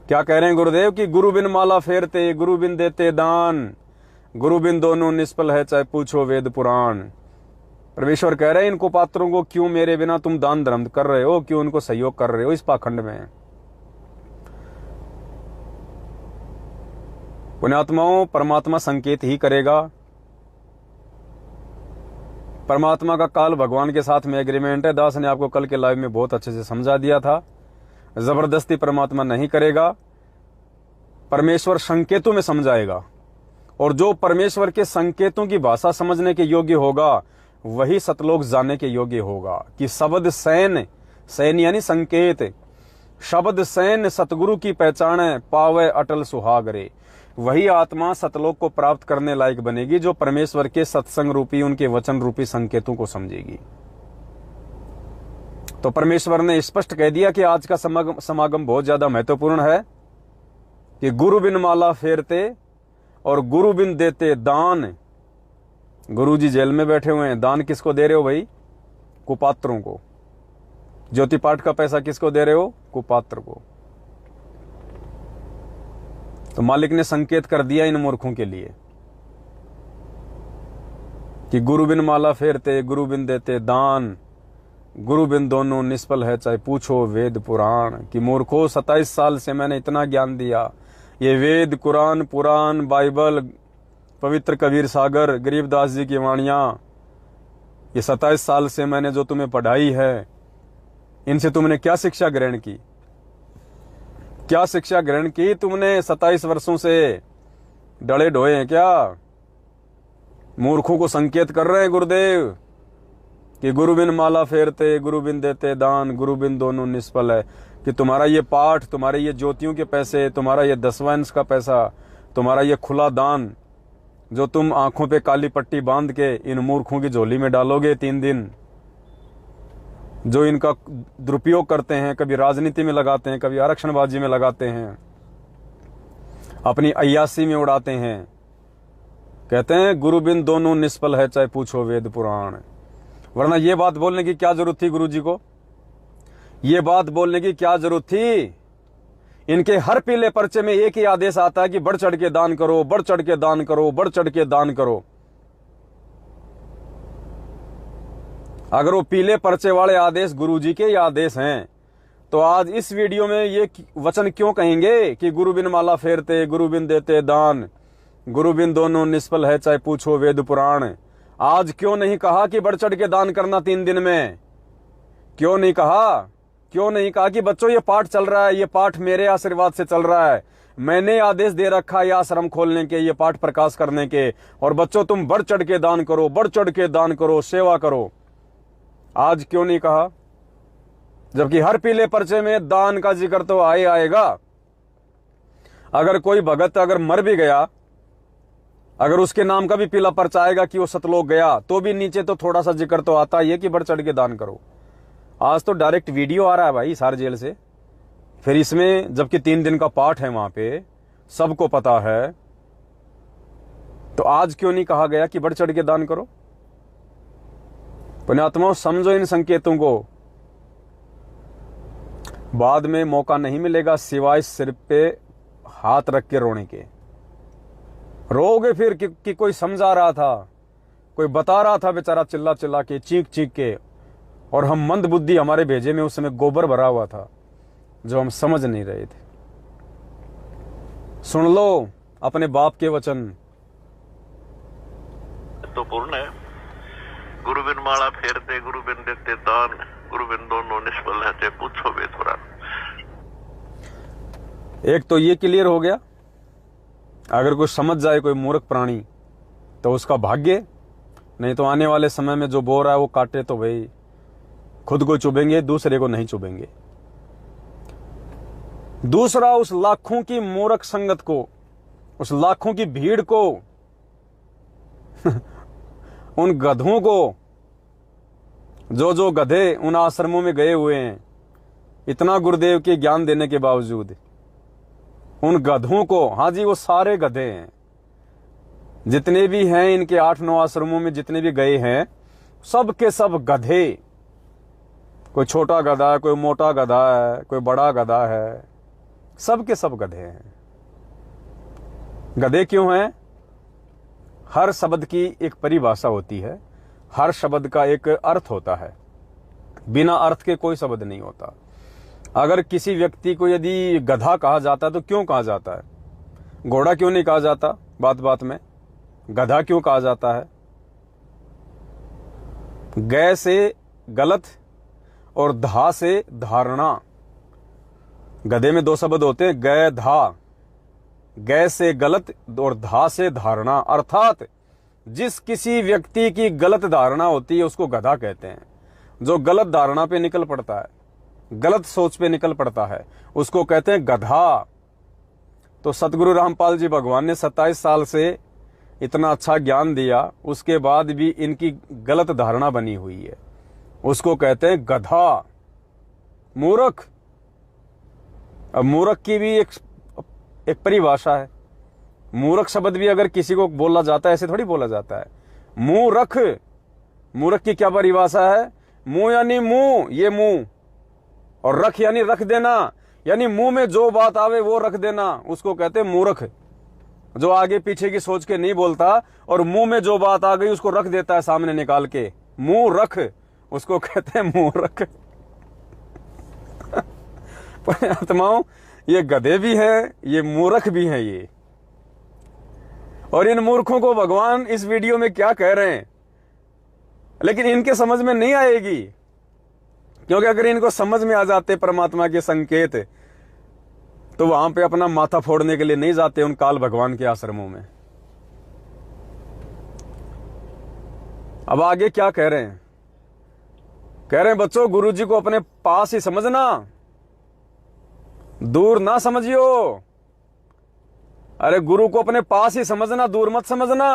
क्या कह रहे हैं गुरुदेव कि गुरु बिन माला फेरते गुरु बिन देते दान, गुरु बिन दोनों निष्फल है चाहे पूछो वेद पुराण। परमेश्वर कह रहे हैं इनको पात्रों को क्यों मेरे बिना तुम दान धर्म कर रहे हो, क्यों उनको सहयोग कर रहे हो इस पाखंड में। पुण्यात्माओं, परमात्मा संकेत ही करेगा। परमात्मा का काल भगवान के साथ में एग्रीमेंट है। दास ने आपको कल के लाइव में बहुत अच्छे से समझा दिया था। जबरदस्ती परमात्मा नहीं करेगा, परमेश्वर संकेतों में समझाएगा, और जो परमेश्वर के संकेतों की भाषा समझने के योग्य होगा वही सतलोक जाने के योग्य होगा। कि शब्द सैन, सैन यानी संकेत, शब्द सैन सतगुरु की पहचाने, पावे अटल सुहाग रे। वही आत्मा सतलोक को प्राप्त करने लायक बनेगी जो परमेश्वर के सत्संग रूपी, उनके वचन रूपी संकेतों को समझेगी। तो परमेश्वर ने स्पष्ट कह दिया कि आज का समागम बहुत ज्यादा महत्वपूर्ण है कि गुरु बिन माला फेरते और गुरु बिन देते दान। गुरु जी जेल में बैठे हुए हैं, दान किसको दे रहे हो भाई? कुपात्रों को। ज्योति पाठ का पैसा किसको दे रहे हो? कुपात्र को। तो मालिक ने संकेत कर दिया इन मूर्खों के लिए कि गुरु बिन माला फेरते, गुरु बिन देते दान, गुरु बिन दोनों निष्फल है चाहे पूछो वेद पुराण। कि मूर्खों, 27 साल से मैंने इतना ज्ञान दिया, ये वेद, कुरान, पुराण, बाइबल, पवित्र कबीर सागर, गरीबदास जी की वाणियां, ये 27 साल से मैंने जो तुम्हें पढ़ाई है, इनसे तुमने क्या शिक्षा ग्रहण की? क्या शिक्षा ग्रहण की तुमने? 27 वर्षों से डले ढोए हैं क्या? मूर्खों को संकेत कर रहे हैं गुरुदेव कि गुरु बिन माला फेरते, गुरु बिन देते दान, गुरु बिन दोनों निष्फल है। कि तुम्हारा ये पाठ, तुम्हारे ये ज्योतियों के पैसे, तुम्हारा ये 10वां अंश का पैसा, तुम्हारा ये खुला दान जो तुम आंखों पे काली पट्टी बांध के इन मूर्खों की झोली में डालोगे 3 दिन, जो इनका दुरुपयोग करते हैं, कभी राजनीति में लगाते हैं, कभी आरक्षणबाजी में लगाते हैं, अपनी अय्यासी में उड़ाते हैं। कहते हैं गुरु बिन दोनों निष्फल है चाहे पूछो वेद पुराण। वरना ये बात बोलने की क्या जरूरत थी गुरु जी को? ये बात बोलने की क्या जरूरत थी? इनके हर पीले पर्चे में एक ही आदेश आता है कि बढ़ चढ़ के दान करो, बढ़ चढ़ के दान करो, बढ़ चढ़ के दान करो। अगर वो पीले पर्चे वाले आदेश गुरुजी के ही आदेश हैं, तो आज इस वीडियो में ये वचन क्यों कहेंगे कि गुरु बिन माला फेरते, गुरु बिन देते दान, गुरु बिन दोनों निष्फल है चाहे पूछो वेद पुराण? आज क्यों नहीं कहा कि बढ़ चढ़ के दान करना 3 दिन में? क्यों नहीं कहा? क्यों नहीं कहा कि बच्चों ये पाठ चल रहा है, ये पाठ मेरे आशीर्वाद से चल रहा है, मैंने आदेश दे रखा है आश्रम खोलने के, ये पाठ प्रकाश करने के, और बच्चों तुम बढ़ चढ़ के दान करो, बढ़ चढ़ के दान करो, सेवा करो। आज क्यों नहीं कहा? जबकि हर पीले पर्चे में दान का जिक्र तो आएगा। अगर कोई भगत अगर मर भी गया, अगर उसके नाम का भी पीला पर्चा आएगा कि वो सतलोक गया, तो भी नीचे तो थोड़ा सा जिक्र तो आता ही है कि बढ़ चढ़ के दान करो। आज तो डायरेक्ट वीडियो आ रहा है भाई हिसार जेल से, फिर इसमें जबकि 3 दिन का पाठ है, वहां पे सबको पता है, तो आज क्यों नहीं कहा गया कि बढ़ चढ़ के दान करो? पुण्यात्माओं, समझो इन संकेतों को। बाद में मौका नहीं मिलेगा सिवाय सिर पे हाथ रख के रोने के। रोगे फिर कि कोई समझा रहा था, कोई बता रहा था बेचारा चिल्ला चिल्ला के, चीख चीख के, और हम मंद बुद्धि, हमारे भेजे में उस समय गोबर भरा हुआ था जो हम समझ नहीं रहे थे। सुन लो अपने बाप के वचन। तो पूर्ण है। गुरु बिन माला फेरते, गुरु बिन देते दान, गुरु बिन दोनों निष्फल है चाहे पूछो वेद पुराण। एक तो ये क्लियर हो गया। अगर कोई समझ जाए कोई मूर्ख प्राणी तो उसका भाग्य, नहीं तो आने वाले समय में जो बो रहा है वो काटे तो भाई खुद को चुभेंगे, दूसरे को नहीं चुभेंगे। दूसरा, उस लाखों की मूर्ख संगत को, उस लाखों की भीड़ को उन गधों को, जो गधे उन आश्रमों में गए हुए हैं, इतना गुरुदेव के ज्ञान देने के बावजूद उन गधों को, हाँ जी वो सारे गधे हैं जितने भी हैं इनके 8-9 आश्रमों में, जितने भी गए हैं सब के सब गधे। कोई छोटा गधा है, कोई मोटा गधा है, कोई बड़ा गधा है, सब के सब गधे हैं। गधे क्यों हैं? हर शब्द की एक परिभाषा होती है, हर शब्द का एक अर्थ होता है, बिना अर्थ के कोई शब्द नहीं होता। अगर किसी व्यक्ति को यदि गधा कहा जाता है तो क्यों कहा जाता है? घोड़ा क्यों नहीं कहा जाता? बात बात में गधा क्यों कहा जाता है? गै से गलत और धा से धारणा। गधे में 2 शब्द होते हैं, गै धा। गै से गलत और धा से धारणा, अर्थात जिस किसी व्यक्ति की गलत धारणा होती है उसको गधा कहते हैं, जो गलत धारणा पे निकल पड़ता है। गलत सोच पे निकल पड़ता है, उसको कहते हैं गधा। तो सतगुरु रामपाल जी भगवान ने 27 साल से इतना अच्छा ज्ञान दिया, उसके बाद भी इनकी गलत धारणा बनी हुई है, उसको कहते हैं गधा, मूर्ख। अब मूर्ख की भी एक परिभाषा है। मूर्ख शब्द भी अगर किसी को बोला जाता है, ऐसे थोड़ी बोला जाता है। मूर्ख, मूर्ख की क्या परिभाषा है? मुंह यानी मुंह, ये मुंह, और रख यानी रख देना, यानी मुंह में जो बात आवे वो रख देना, उसको कहते हैं मूर्ख। जो आगे पीछे की सोच के नहीं बोलता और मुंह में जो बात आ गई उसको रख देता है सामने निकाल के, मुंह रख, उसको कहते हैं मूर्ख। आत्माओं, ये गधे भी है, ये मूर्ख भी है ये। और इन मूर्खों को भगवान इस वीडियो में क्या कह रहे हैं, लेकिन इनके समझ में नहीं आएगी, क्योंकि अगर इनको समझ में आ जाते परमात्मा के संकेत, तो वहां पे अपना माथा फोड़ने के लिए नहीं जाते उन काल भगवान के आश्रमों में। अब आगे क्या कह रहे हैं? कह रहे हैं बच्चों, गुरु जी को अपने पास ही समझना, दूर ना समझियो। अरे गुरु को अपने पास ही समझना, दूर मत समझना।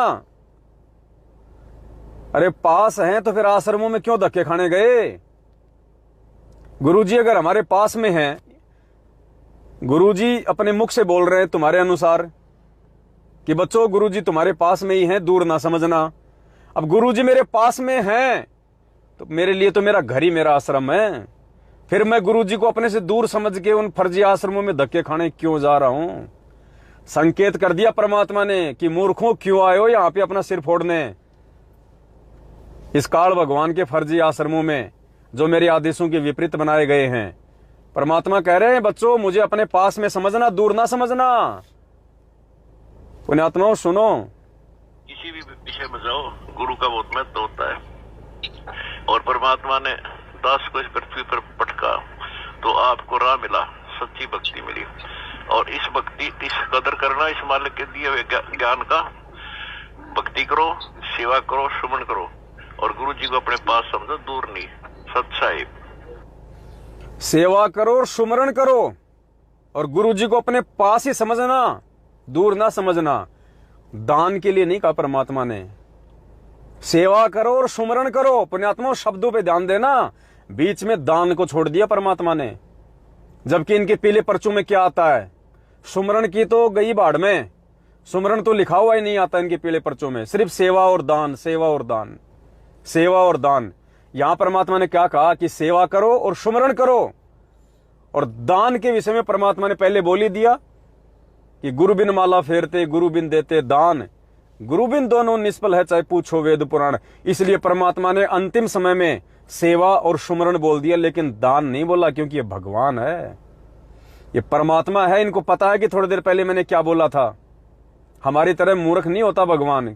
अरे पास हैं तो फिर आश्रमों में क्यों धक्के खाने गए? गुरुजी अगर हमारे पास में हैं, गुरुजी अपने मुख से बोल रहे हैं तुम्हारे अनुसार कि बच्चों गुरुजी तुम्हारे पास में ही हैं, दूर ना समझना। अब गुरुजी मेरे पास में हैं तो मेरे लिए तो मेरा घर ही मेरा आश्रम है, फिर मैं गुरुजी को अपने से दूर समझ के उन फर्जी आश्रमों में धक्के खाने क्यों जा रहा हूं? संकेत कर दिया परमात्मा ने कि मूर्खों क्यों आए हो यहां पे अपना सिर फोड़ने, इस काल भगवान के फर्जी आश्रमों में जो मेरे आदेशों के विपरीत बनाए गए हैं। परमात्मा कह रहे हैं बच्चों मुझे अपने पास में समझना, दूर ना समझना। पुण्यात्माओं सुनो, किसी भी विषय में जाओ गुरु का बहुत महत्व होता है। और परमात्मा ने दास को इस पृथ्वी पर पटका तो आपको राह मिला, सच्ची भक्ति मिली। और इस भक्ति, इस कदर करना, इस मालिक के दिए हुए ज्ञान का भक्ति करो, सेवा करो, सुमन करो, और गुरु जी को अपने पास समझो, दूर नहीं। सत साहिब, सेवा करो और सुमरण करो, और गुरु जी को अपने पास ही समझना, दूर ना समझना। दान के लिए नहीं कहा परमात्मा ने, सेवा करो और सुमरण करो। पुण्यात्मा शब्दों पे ध्यान देना, बीच में दान को छोड़ दिया परमात्मा ने, जबकि इनके पीले पर्चों में क्या आता है? सुमरण की तो गई बाढ़ में, सुमरण तो लिखा हुआ ही नहीं आता इनके पीले पर्चों में, सिर्फ सेवा और दान, सेवा और दान, सेवा और दान। यहां परमात्मा ने क्या कहा कि सेवा करो और सुमरण करो। और दान के विषय में परमात्मा ने पहले बोल ही दिया कि गुरु बिन माला फेरते, गुरु बिन देते दान, गुरु बिन दोनों निष्फल है चाहे पूछो वेद पुराण। इसलिए परमात्मा ने अंतिम समय में सेवा और सुमरण बोल दिया, लेकिन दान नहीं बोला, क्योंकि ये भगवान है, ये परमात्मा है। इनको पता है कि थोड़ी देर पहले मैंने क्या बोला था। हमारी तरह मूर्ख नहीं होता भगवान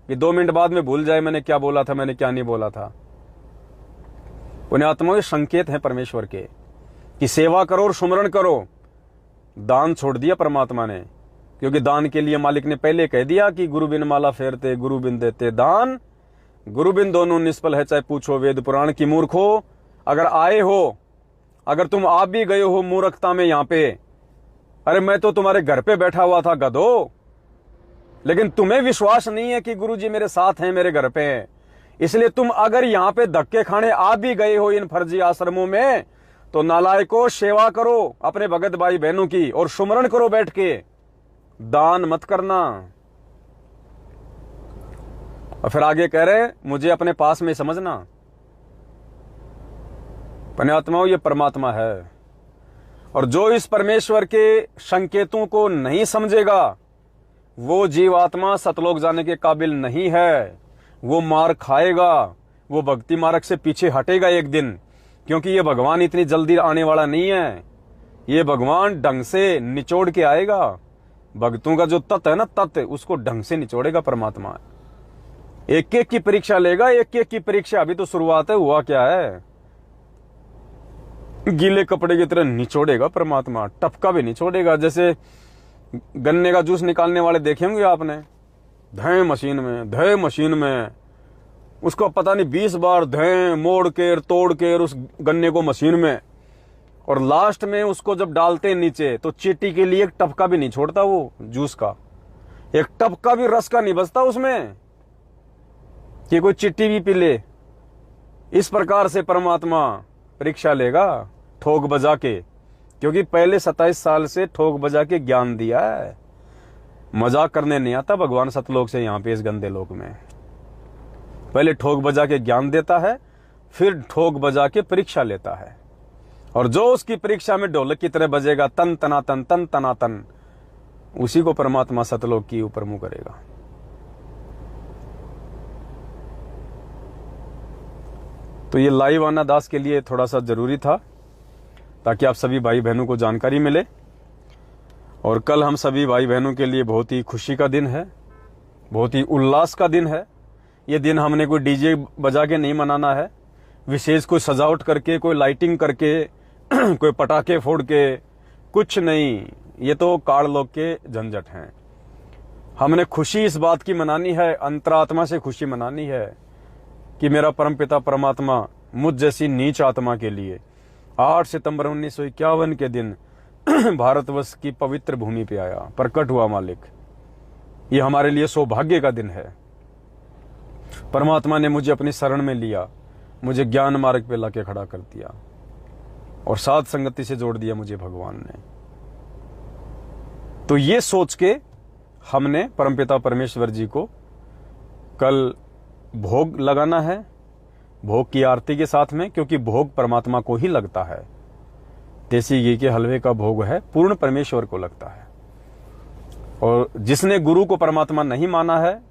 कि 2 मिनट बाद में भूल जाए मैंने क्या बोला था, मैंने क्या नहीं बोला था। पुण्यात्माओं ये संकेत है परमेश्वर के कि सेवा करो और सुमरण करो। दान छोड़ दिया परमात्मा ने, क्योंकि दान के लिए मालिक ने पहले कह दिया कि गुरु बिन माला फेरते, गुरु बिन देते दान, गुरु बिन दोनों निष्फल है चाहे पूछो वेद पुराण। की मूर्खो, अगर आए हो, अगर तुम आप भी गए हो मूर्खता में यहां पे, अरे मैं तो तुम्हारे घर पे बैठा हुआ था गधो, लेकिन तुम्हें विश्वास नहीं है कि गुरुजी मेरे साथ हैं, मेरे घर पे हैं। इसलिए तुम अगर यहां पे धक्के खाने आ भी गए हो इन फर्जी आश्रमों में, तो नालायकों सेवा करो अपने भगत भाई बहनों की, और सुमरण करो बैठ के, दान मत करना। और फिर आगे कह रहे मुझे अपने पास में समझना। पुण्यात्माओं ये परमात्मा है, और जो इस परमेश्वर के संकेतों को नहीं समझेगा वो जीवात्मा सतलोक जाने के काबिल नहीं है। वो मार खाएगा, वो भक्ति मार्ग से पीछे हटेगा एक दिन, क्योंकि ये भगवान इतनी जल्दी आने वाला नहीं है। ये भगवान ढंग से निचोड़ के आएगा। भक्तों का जो तत्व है ना, तत्व, उसको ढंग से निचोड़ेगा परमात्मा। एक एक की परीक्षा लेगा, एक एक की परीक्षा। अभी तो शुरुआत है, हुआ क्या है? गीले कपड़े की तरह निचोड़ेगा परमात्मा, टपका भी निचोड़ेगा। जैसे गन्ने का जूस निकालने वाले देखे होंगे आपने, धय मशीन में उसको पता नहीं 20 बार धय मोड़ के तोड़ के उस गन्ने को मशीन में, और लास्ट में उसको जब डालते हैं नीचे तो चींटी के लिए एक टपका भी नहीं छोड़ता, वो जूस का एक टपका भी रस का नहीं बचता उसमें कि कोई चिट्टी भी पी ले। इस प्रकार से परमात्मा परीक्षा लेगा ठोक बजा के, क्योंकि पहले 27 साल से ठोक बजा के ज्ञान दिया है। मजाक करने नहीं आता भगवान सतलोक से यहां पे इस गंदे लोक में। पहले ठोक बजा के ज्ञान देता है, फिर ठोक बजा के परीक्षा लेता है, और जो उसकी परीक्षा में ढोलक की तरह बजेगा तन तनातन तन तनातन, उसी को परमात्मा सतलोक की ऊपर मुंह करेगा। तो ये लाइव आना दास के लिए थोड़ा सा जरूरी था, ताकि आप सभी भाई बहनों को जानकारी मिले। और कल हम सभी भाई बहनों के लिए बहुत ही खुशी का दिन है, बहुत ही उल्लास का दिन है। ये दिन हमने कोई डीजे बजा के नहीं मनाना है, विशेष कोई सजावट करके, कोई लाइटिंग करके, कोई पटाखे फोड़ के, कुछ नहीं। ये तो काल लोक के झंझट हैं। हमने खुशी इस बात की मनानी है, अंतरात्मा से खुशी मनानी है कि मेरा परमपिता परमात्मा मुझ जैसी नीच आत्मा के लिए 8 सितंबर 1951 के दिन भारतवर्ष की पवित्र भूमि पे आया, प्रकट हुआ मालिक। ये हमारे लिए सौभाग्य का दिन है। परमात्मा ने मुझे अपनी शरण में लिया, मुझे ज्ञान मार्ग पे लाके खड़ा कर दिया और साध संगति से जोड़ दिया मुझे भगवान ने। तो ये सोच के हमने परमपिता परमेश्वर जी को कल भोग लगाना है, भोग की आरती के साथ में, क्योंकि भोग परमात्मा को ही लगता है। देसी घी के हलवे का भोग है, पूर्ण परमेश्वर को लगता है। और जिसने गुरु को परमात्मा नहीं माना है,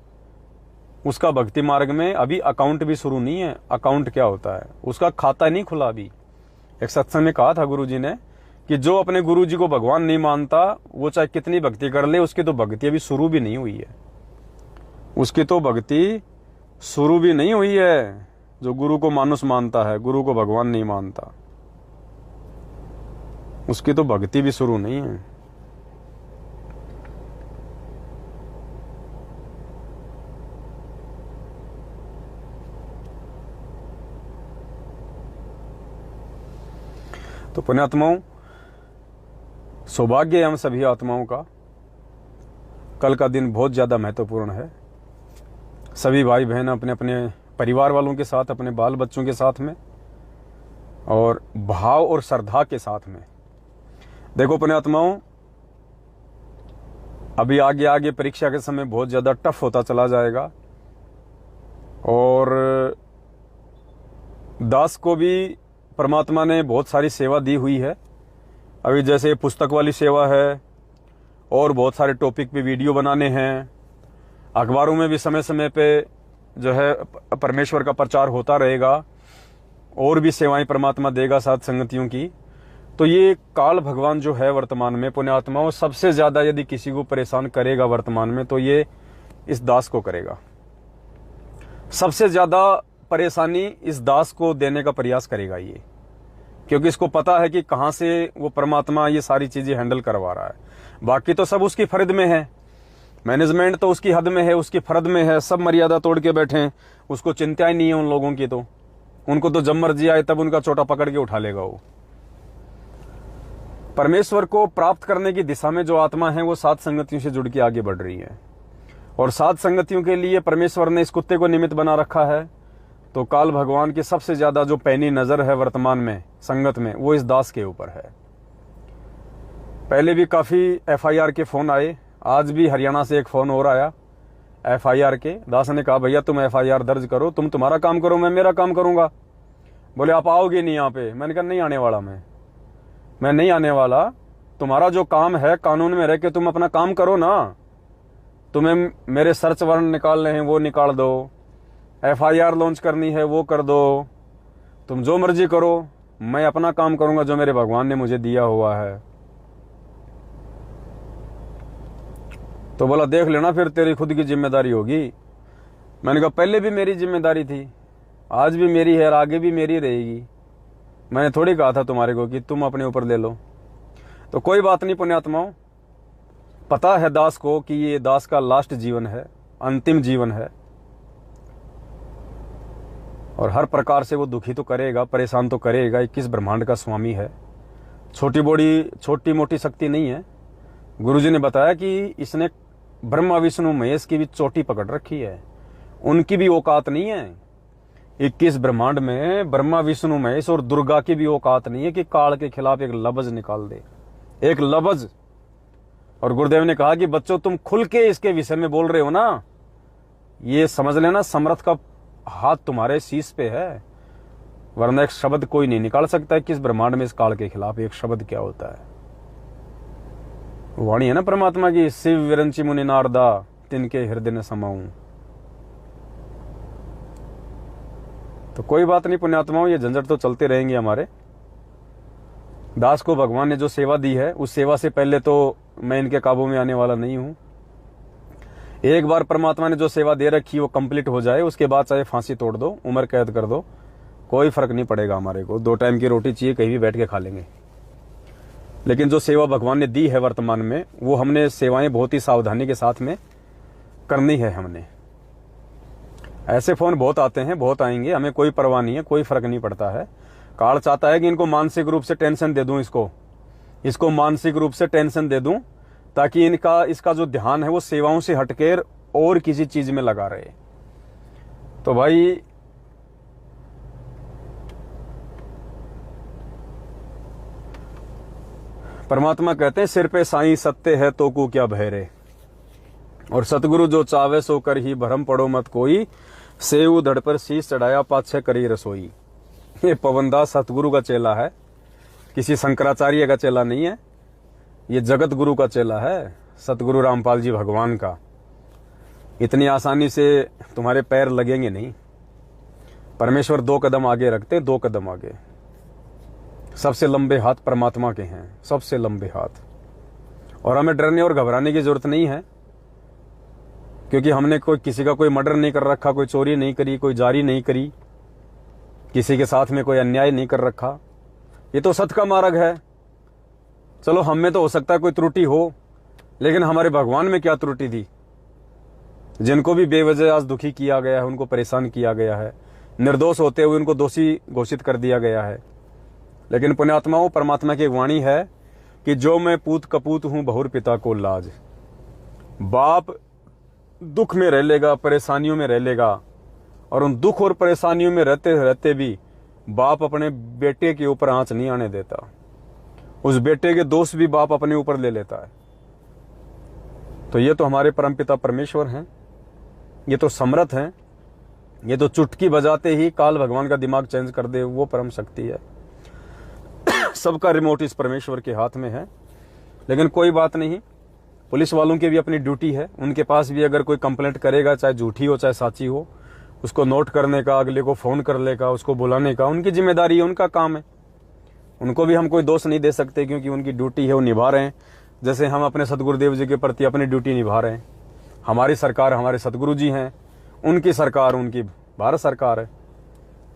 उसका भक्ति मार्ग में अभी अकाउंट भी शुरू नहीं है। अकाउंट क्या होता है? उसका खाता नहीं खुला अभी। एक सत्संग में कहा था गुरु जी ने कि जो अपने गुरु जी को भगवान नहीं मानता, वो चाहे कितनी भक्ति कर ले, उसकी तो भक्ति अभी शुरू भी नहीं हुई है। उसकी तो भक्ति शुरू भी नहीं हुई है। जो गुरु को मानुष मानता है, गुरु को भगवान नहीं मानता, उसकी तो भक्ति भी शुरू नहीं है। तो पुण्यात्माओं, सौभाग्य है हम सभी आत्माओं का। कल का दिन बहुत ज्यादा महत्वपूर्ण है। सभी भाई बहन अपने अपने परिवार वालों के साथ, अपने बाल बच्चों के साथ में, और भाव और श्रद्धा के साथ में। देखो पुण्यात्माओं, अभी आगे आगे परीक्षा के समय बहुत ज्यादा टफ होता चला जाएगा, और दास को भी परमात्मा ने बहुत सारी सेवा दी हुई है। अभी जैसे पुस्तक वाली सेवा है, और बहुत सारे टॉपिक पे वीडियो बनाने हैं, अखबारों में भी समय समय पे जो है परमेश्वर का प्रचार होता रहेगा, और भी सेवाएं परमात्मा देगा साथ संगतियों की। तो ये काल भगवान जो है वर्तमान में पुण्यात्माओं, सबसे ज्यादा यदि किसी को परेशान करेगा वर्तमान में, तो ये इस दास को करेगा। सबसे ज्यादा परेशानी इस दास को देने का प्रयास करेगा ये, क्योंकि इसको पता है कि कहां से वो परमात्मा ये सारी चीजें हैंडल करवा रहा है। बाकी तो सब उसकी फर्द में है, मैनेजमेंट तो उसकी हद में है, उसकी फर्द में है, सब मर्यादा तोड़ के बैठे हैं, उसको चिंता ही नहीं है उन लोगों की। तो उनको तो जब मर्जी आए तब उनका चोटा पकड़ के उठा लेगा वो। परमेश्वर को प्राप्त करने की दिशा में जो आत्मा है वो साध संगतियों से जुड़ के आगे बढ़ रही है, और साध संगतियों के लिए परमेश्वर ने इस कुत्ते को निमित्त बना रखा है। तो काल भगवान की सबसे ज्यादा जो पैनी नजर है वर्तमान में संगत में, वो इस दास के ऊपर है। पहले भी काफी FIR के फोन आए, आज भी हरियाणा से एक फोन और आया FIR के। दास ने कहा भैया तुम FIR दर्ज करो, तुम तुम्हारा काम करो, मैं मेरा काम करूंगा। बोले आप आओगे नहीं यहाँ पे? मैंने कहा नहीं आने वाला, मैं नहीं आने वाला। तुम्हारा जो काम है कानून में रह के तुम अपना काम करो ना। तुम्हें मेरे सर्च वारंट निकालने हैं वो निकाल दो, FIR लॉन्च करनी है वो कर दो, तुम जो मर्जी करो, मैं अपना काम करूंगा जो मेरे भगवान ने मुझे दिया हुआ है। तो बोला देख लेना फिर तेरी खुद की जिम्मेदारी होगी। मैंने कहा पहले भी मेरी जिम्मेदारी थी, आज भी मेरी है और आगे भी मेरी रहेगी। मैंने थोड़ी कहा था तुम्हारे को कि तुम अपने ऊपर ले लो। तो कोई बात नहीं पुण्यात्माओं, पता है दास को कि ये दास का लास्ट जीवन है, अंतिम जीवन है, और हर प्रकार से वो दुखी तो करेगा, परेशान तो करेगा। 21 ब्रह्मांड का स्वामी है, छोटी मोटी शक्ति नहीं है। गुरुजी ने बताया कि इसने ब्रह्मा विष्णु महेश की भी चोटी पकड़ रखी है, उनकी भी औकात नहीं है। 21 ब्रह्मांड में ब्रह्मा विष्णु महेश और दुर्गा की भी औकात नहीं है कि काल के खिलाफ एक लफ्ज निकाल दे, एक लफ्ज। और गुरुदेव ने कहा कि बच्चों तुम खुल के इसके विषय में बोल रहे हो ना, ये समझ लेना समर्थ का हाथ तुम्हारे शीश पे है, वरना एक शब्द कोई नहीं निकाल सकता है किस ब्रह्मांड में इस काल के खिलाफ एक शब्द क्या होता है। वाणी है ना परमात्मा की, शिव विरंची मुनि नारदा तिनके हृदय ने समाऊं। तो कोई बात नहीं पुण्यात्माओं, ये झंझट तो चलते रहेंगे हमारे। दास को भगवान ने जो सेवा दी है उस सेवा से पहले तो मैं इनके काबू में आने वाला नहीं हूं। एक बार परमात्मा ने जो सेवा दे रखी वो कंप्लीट हो जाए, उसके बाद चाहे फांसी तोड़ दो, उम्र कैद कर दो, कोई फर्क नहीं पड़ेगा हमारे को। 2 टाइम की रोटी चाहिए, कहीं भी बैठ के खा लेंगे। लेकिन जो सेवा भगवान ने दी है वर्तमान में, वो हमने सेवाएं बहुत ही सावधानी के साथ में करनी है। हमने ऐसे फोन बहुत आते हैं, बहुत आएंगे, हमें कोई परवाह नहीं है, कोई फर्क नहीं पड़ता है। काल चाहता है कि इनको मानसिक रूप से टेंशन दे दूं, इसको मानसिक रूप से टेंशन दे दूं, ताकि इसका जो ध्यान है वो सेवाओं से हटकर और किसी चीज में लगा रहे। तो भाई परमात्मा कहते हैं सिर पे साईं सत्य है तो को क्या भय, और सतगुरु जो चावे सो कर ही भरम पड़ो मत कोई, सेव धड़ पर शीश चढ़ाया पाछे करी रसोई। ये पवनदास सतगुरु का चेला है, किसी शंकराचार्य का चेला नहीं है, ये जगत गुरु का चेला है, सतगुरु रामपाल जी भगवान का। इतनी आसानी से तुम्हारे पैर लगेंगे नहीं। परमेश्वर 2 कदम आगे रखते, 2 कदम आगे। सबसे लंबे हाथ परमात्मा के हैं, सबसे लंबे हाथ। और हमें डरने और घबराने की जरूरत नहीं है, क्योंकि हमने किसी का कोई मर्डर नहीं कर रखा, कोई चोरी नहीं करी, कोई जारी नहीं करी, किसी के साथ में कोई अन्याय नहीं कर रखा। ये तो सत्य का मार्ग है। चलो हम में तो हो सकता है कोई त्रुटि हो, लेकिन हमारे भगवान में क्या त्रुटि थी? जिनको भी बेवजह आज दुखी किया गया है, उनको परेशान किया गया है, निर्दोष होते हुए उनको दोषी घोषित कर दिया गया है। लेकिन पुण्यात्माओं, परमात्मा की वाणी है कि जो मैं पूत कपूत हूं बहुर पिता को लाज। बाप दुख में रह लेगा, परेशानियों में रह लेगा, और उन दुख और परेशानियों में रहते रहते भी बाप अपने बेटे के ऊपर आंच नहीं आने देता। उस बेटे के दोष भी बाप अपने ऊपर ले लेता है। तो ये तो हमारे परमपिता परमेश्वर हैं, ये तो समर्थ हैं, ये तो चुटकी बजाते ही काल भगवान का दिमाग चेंज कर दे, वो परम शक्ति है। सबका रिमोट इस परमेश्वर के हाथ में है। लेकिन कोई बात नहीं, पुलिस वालों की भी अपनी ड्यूटी है। उनके पास भी अगर कोई कंप्लेंट करेगा, चाहे झूठी हो चाहे सच्ची हो, उसको नोट करने का, अगले को फोन करने का, उसको बुलाने का उनकी जिम्मेदारी है, उनका काम है। उनको भी हम कोई दोष नहीं दे सकते, क्योंकि उनकी ड्यूटी है, वो निभा रहे हैं। जैसे हम अपने सतगुरुदेव जी के प्रति अपनी ड्यूटी निभा रहे हैं। हमारी सरकार हमारे सतगुरु जी हैं, उनकी सरकार उनकी भारत सरकार है,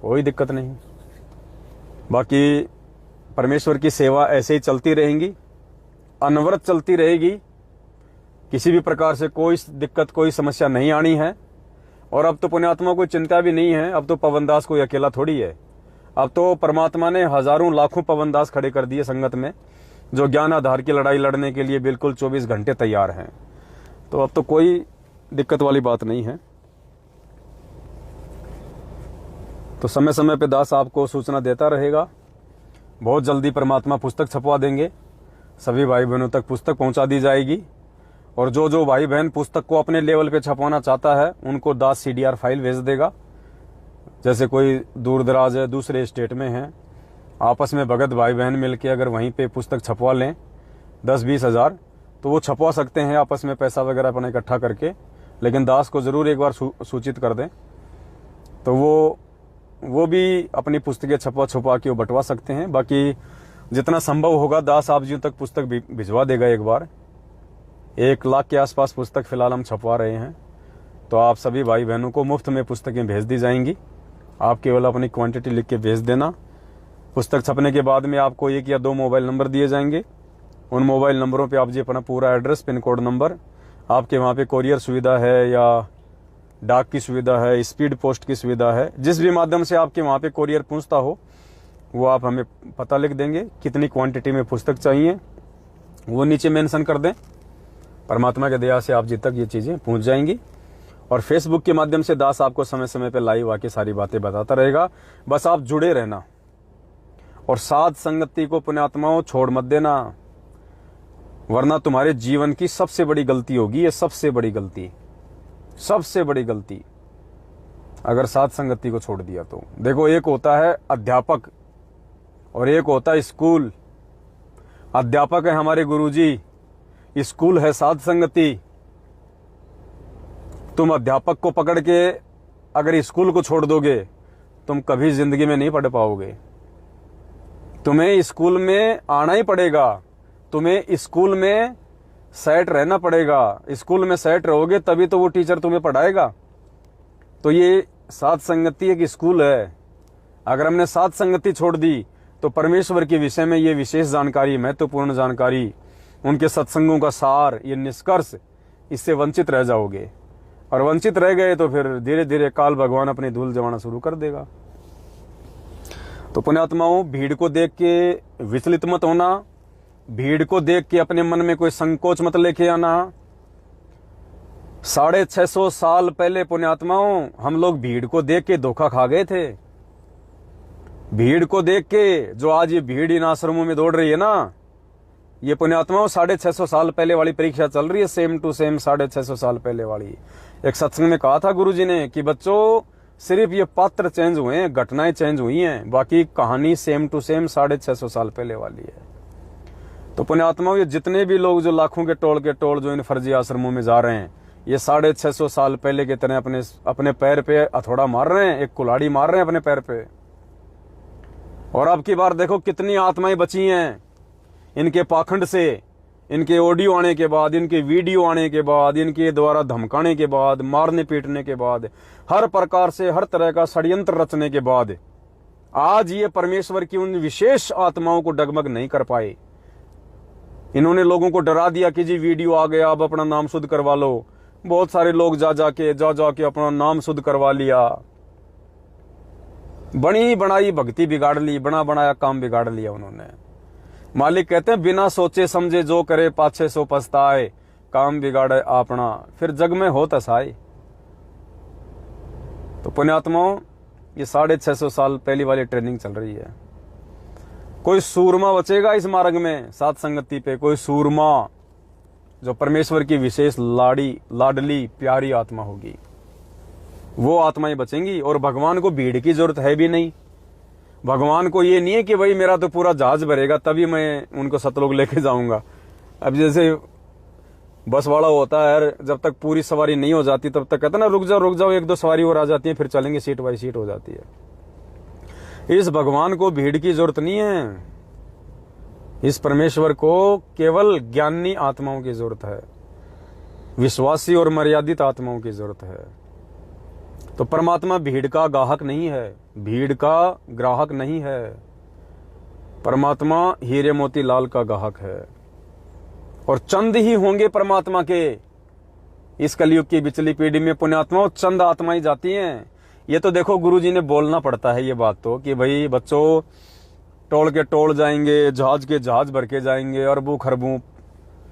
कोई दिक्कत नहीं। बाकी परमेश्वर की सेवा ऐसे ही चलती रहेगी, अनवरत चलती रहेगी। किसी भी प्रकार से कोई दिक्कत, कोई समस्या नहीं आनी है। और अब तो पुण्यात्मा कोई चिंता भी नहीं है। अब तो पवनदास कोई अकेला थोड़ी है। अब तो परमात्मा ने हजारों लाखों पवनदास खड़े कर दिए संगत में, जो ज्ञान आधार की लड़ाई लड़ने के लिए बिल्कुल 24 घंटे तैयार हैं। तो अब तो कोई दिक्कत वाली बात नहीं है। तो समय समय पे दास आपको सूचना देता रहेगा। बहुत जल्दी परमात्मा पुस्तक छपवा देंगे, सभी भाई बहनों तक पुस्तक पहुंचा दी जाएगी। और जो जो भाई बहन पुस्तक को अपने लेवल पे छपवाना चाहता है, उनको दास CDR फाइल भेज देगा। जैसे कोई दूर दराज है, दूसरे स्टेट में है, आपस में भगत भाई बहन मिलके अगर वहीं पे पुस्तक छपवा लें 10-20 हज़ार, तो वो छपवा सकते हैं आपस में पैसा वगैरह अपना इकट्ठा करके। लेकिन दास को जरूर एक बार सूचित कर दें, तो वो भी अपनी पुस्तकें छुपा के वो बंटवा सकते हैं। बाकी जितना संभव होगा दास आप जी तक पुस्तक भिजवा देगा। एक बार 1 लाख के आसपास पुस्तक फिलहाल हम छपवा रहे हैं। तो आप सभी भाई बहनों को मुफ्त में पुस्तकें भेज दी जाएंगी। आप केवल अपनी क्वांटिटी लिख के भेज देना। पुस्तक छपने के बाद में आपको 1 या 2 मोबाइल नंबर दिए जाएंगे। उन मोबाइल नंबरों पे आप जी अपना पूरा एड्रेस, पिन कोड नंबर, आपके वहाँ पे कोरियर सुविधा है या डाक की सुविधा है, स्पीड पोस्ट की सुविधा है, जिस भी माध्यम से आपके वहाँ पे कोरियर पहुँचता हो, वो आप हमें पता लिख देंगे, कितनी क्वांटिटी में पुस्तक चाहिए वो नीचे मेंशन कर दें। परमात्मा के दया से आप जी तक ये चीज़ें पहुंच जाएंगी। और फेसबुक के माध्यम से दास आपको समय समय पे लाइव आके सारी बातें बताता रहेगा, बस आप जुड़े रहना। और साध संगति को पुण्यात्माओं छोड़ मत देना, वरना तुम्हारे जीवन की सबसे बड़ी गलती होगी। ये सबसे बड़ी गलती, सबसे बड़ी गलती, अगर साध संगति को छोड़ दिया तो। देखो, एक होता है अध्यापक और एक होता है स्कूल। अध्यापक है हमारे गुरुजी, स्कूल है साध संगति। तुम अध्यापक को पकड़ के अगर स्कूल को छोड़ दोगे, तुम कभी जिंदगी में नहीं पढ़ पाओगे। तुम्हें स्कूल में आना ही पड़ेगा, तुम्हें स्कूल में सेट रहना पड़ेगा। स्कूल में सेट रहोगे तभी तो वो टीचर तुम्हें पढ़ाएगा। तो ये साध संगति एक स्कूल है। अगर हमने साध संगति छोड़ दी तो परमेश्वर के विषय में ये विशेष जानकारी, महत्वपूर्ण जानकारी, उनके सत्संगों का सार, ये निष्कर्ष, इससे वंचित रह जाओगे। और वंचित रह गए तो फिर धीरे धीरे काल भगवान अपनी धूल जमाना शुरू कर देगा। तो पुण्यात्माओं, भीड़ को देख के विचलित मत होना, भीड़ को देख के अपने मन में कोई संकोच मत लेके आना। 650 साल पहले पुण्यात्माओं हम लोग भीड़ को देख के धोखा खा गए थे। भीड़ को देख के जो आज ये भीड़ इन आश्रमों में दौड़ रही है ना, ये पुण्यात्माओं 650 साल पहले वाली परीक्षा चल रही है, सेम टू सेम 650 साल पहले वाली। एक सत्संग में कहा था गुरुजी ने कि बच्चों, सिर्फ ये पात्र चेंज हुए हैं, घटनाएं चेंज हुई हैं, बाकी कहानी सेम टू सेम 650 साल पहले वाली है। तो पुण्यात्माओं, ये जितने भी लोग जो लाखों के टोल जो इन फर्जी आश्रमों में जा रहे हैं, ये 650 साल पहले की तरह अपने पैर पे हथौड़ा मार रहे हैं, एक कुल्हाड़ी मार रहे हैं अपने पैर पे। और अब की बार देखो कितनी आत्माएं बची हैं इनके पाखंड से, इनके ऑडियो आने के बाद, इनके वीडियो आने के बाद, इनके द्वारा धमकाने के बाद, मारने पीटने के बाद, हर प्रकार से हर तरह का षड्यंत्र रचने के बाद आज ये परमेश्वर की उन विशेष आत्माओं को डगमग नहीं कर पाए। इन्होंने लोगों को डरा दिया कि जी वीडियो आ गया, अब अपना नाम शुद्ध करवा लो। बहुत सारे लोग जा जाके अपना नाम शुद्ध करवा लिया, बनी बनाई भक्ति बिगाड़ ली, बना बनाया काम बिगाड़ लिया उन्होंने। मालिक कहते हैं बिना सोचे समझे जो करे पाछे सो पछताए, काम बिगाड़े अपना फिर जग में हो तसाए। तो पुण्यात्माओं, ये 650 साल पहली वाली ट्रेनिंग चल रही है। कोई सूरमा बचेगा इस मार्ग में, साध संगति पे कोई सूरमा जो परमेश्वर की विशेष लाडली प्यारी आत्मा होगी, वो आत्माएं बचेंगी। और भगवान को भीड़ की जरूरत है भी नहीं। भगवान को ये नहीं है कि भाई मेरा तो पूरा जहाज भरेगा तभी मैं उनको सतलोक लेके जाऊंगा। अब जैसे बस वाला होता है, जब तक पूरी सवारी नहीं हो जाती तब तक कहता ना रुक जाओ, एक दो सवारी और आ जाती है, फिर चलेंगे, सीट बाई सीट हो जाती है। इस भगवान को भीड़ की जरूरत नहीं है। इस परमेश्वर को केवल ज्ञानी आत्माओं की जरूरत है, विश्वासी और मर्यादित आत्माओं की जरूरत है। तो परमात्मा भीड़ का गाहक नहीं है, भीड़ का ग्राहक नहीं है। परमात्मा हीरे मोती लाल का गाहक है। और चंद ही होंगे परमात्मा के इस कलयुग की बिचली पीढ़ी में। पुण्यात्माओं, चंद आत्माएं जाती हैं। ये तो देखो गुरुजी ने बोलना पड़ता है ये बात तो, कि भाई बच्चों टोल के टोल जाएंगे, जहाज के जहाज भर के जाएंगे, अरबों खरबों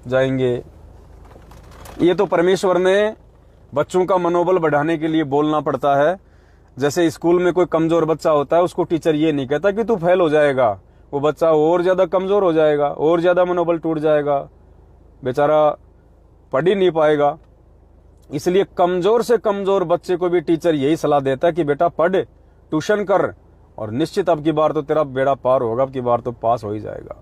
जाएंगे। ये तो परमेश्वर ने बच्चों का मनोबल बढ़ाने के लिए बोलना पड़ता है। जैसे स्कूल में कोई कमजोर बच्चा होता है, उसको टीचर ये नहीं कहता कि तू फेल हो जाएगा, वो बच्चा और ज्यादा कमजोर हो जाएगा, और ज्यादा मनोबल टूट जाएगा, बेचारा पढ़ ही नहीं पाएगा। इसलिए कमजोर से कमजोर बच्चे को भी टीचर यही सलाह देता है कि बेटा पढ़, ट्यूशन कर, और निश्चित अब की बार तो तेरा बेड़ा पार होगा, अब की बार तो पास हो ही जाएगा।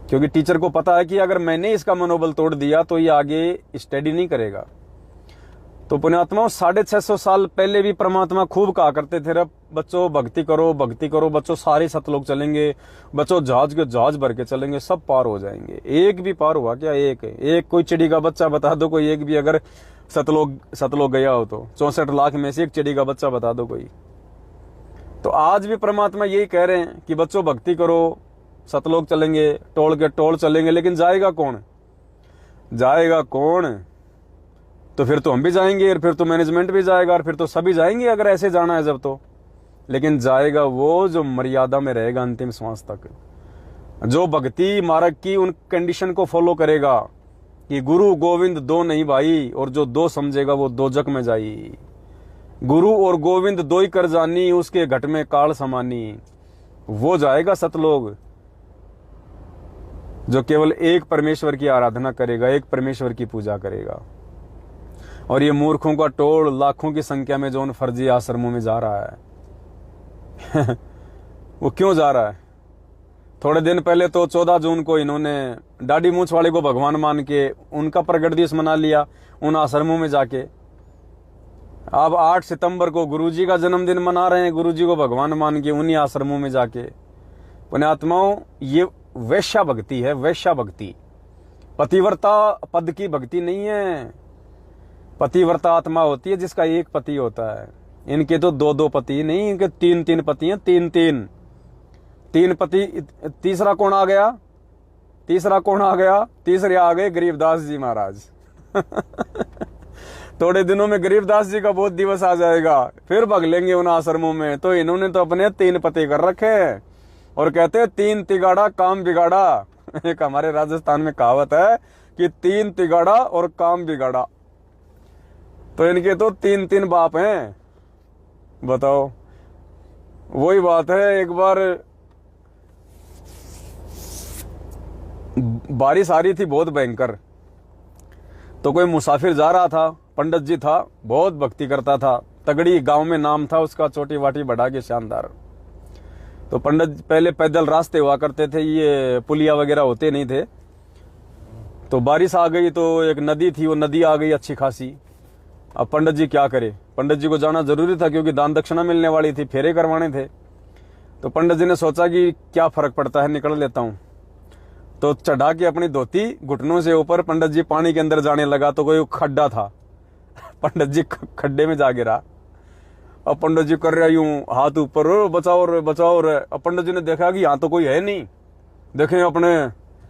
क्योंकि टीचर को पता है कि अगर मैंने इसका मनोबल तोड़ दिया तो ये आगे स्टडी नहीं करेगा। तो पुण्यात्माओं, 650 साल पहले भी परमात्मा खूब कहा करते थे, बच्चों भक्ति करो, भक्ति करो, बच्चों सारे सतलोक चलेंगे, बच्चों जहाज के जहाज भर के चलेंगे, सब पार हो जाएंगे। एक भी पार हुआ क्या? एक कोई चिड़ी का बच्चा बता दो, कोई एक भी अगर सतलोक गया हो तो 64 लाख में से एक चिड़ी का बच्चा बता दो कोई। तो आज भी परमात्मा यही कह रहे हैं कि बच्चों भक्ति करो, सतलोक चलेंगे, टोल के टोल चलेंगे, लेकिन जाएगा कौन? जाएगा कौन? तो फिर तो हम भी जाएंगे, और फिर तो मैनेजमेंट भी जाएगा, और फिर तो सभी जाएंगे अगर ऐसे जाना है जब। तो लेकिन जाएगा वो जो मर्यादा में रहेगा अंतिम श्वास तक, जो भक्ति मार्ग की उन कंडीशन को फॉलो करेगा कि गुरु गोविंद दो नहीं भाई, और जो दो समझेगा वो दोजक में जाई। गुरु और गोविंद दो ही कर जानी, उसके घट में काल समानी, वो जाएगा सतलोक। जो केवल एक परमेश्वर की आराधना करेगा, एक परमेश्वर की पूजा करेगा। और ये मूर्खों का टोल लाखों की संख्या में जो उन फर्जी आश्रमों में जा रहा है वो क्यों जा रहा है? थोड़े दिन पहले तो 14 जून को इन्होंने दाढ़ी मूंछ वाले को भगवान मान के उनका प्रगट दिवस मना लिया उन आश्रमों में जाके। अब 8 सितंबर को गुरुजी का जन्मदिन मना रहे हैं, गुरुजी को भगवान मान के उन्हीं आश्रमों में जाके। पुण्यात्माओं, ये वैश्या भक्ति है, वैश्या भक्ति। पतिव्रता पद की भक्ति नहीं है। पतिव्रता आत्मा होती है जिसका एक पति होता है। इनके तो 2-2 पति नहीं, इनके 3-3 पति हैं, 3 पति। तीसरा कौन आ गया? तीसरे आ गए गरीबदास जी महाराज थोड़े दिनों में गरीबदास जी का बहुत दिवस आ जाएगा, फिर भग लेंगे उन आश्रमों में। तो इन्होंने तो अपने 3 पति कर रखे हैं और कहते हैं 3 तिगाड़ा काम बिगाड़ा एक हमारे राजस्थान में कहावत है कि 3 तिगाड़ा और काम बिगाड़ा। तो इनके तो 3 बाप हैं, बताओ। वही बात है, एक बार बारिश आ रही थी बहुत भयंकर, तो कोई मुसाफिर जा रहा था, पंडित जी था, बहुत भक्ति करता था, तगड़ी गांव में नाम था उसका, चोटी वाटी बढ़ा के शानदार। तो पंडित पहले पैदल रास्ते हुआ करते थे, ये पुलिया वगैरह होते नहीं थे। तो बारिश आ गई तो एक नदी थी, वो नदी आ गई अच्छी खासी। अब पंडित जी क्या करे? पंडित जी को जाना जरूरी था क्योंकि दान दक्षिणा मिलने वाली थी, फेरे करवाने थे। तो पंडित जी ने सोचा कि क्या फर्क पड़ता है, निकल लेता हूं। तो चढ़ा के अपनी धोती घुटनों से ऊपर पंडित जी पानी के अंदर जाने लगा, तो कोई खड्डा था, पंडित जी खड्डे में जा गिरा। अब पंडित जी कर रहा यूं हाथ ऊपर, बचाओ रे बचाओ रे। अब पंडित जी ने देखा कि यहाँ तो कोई है नहीं, देखें अपने,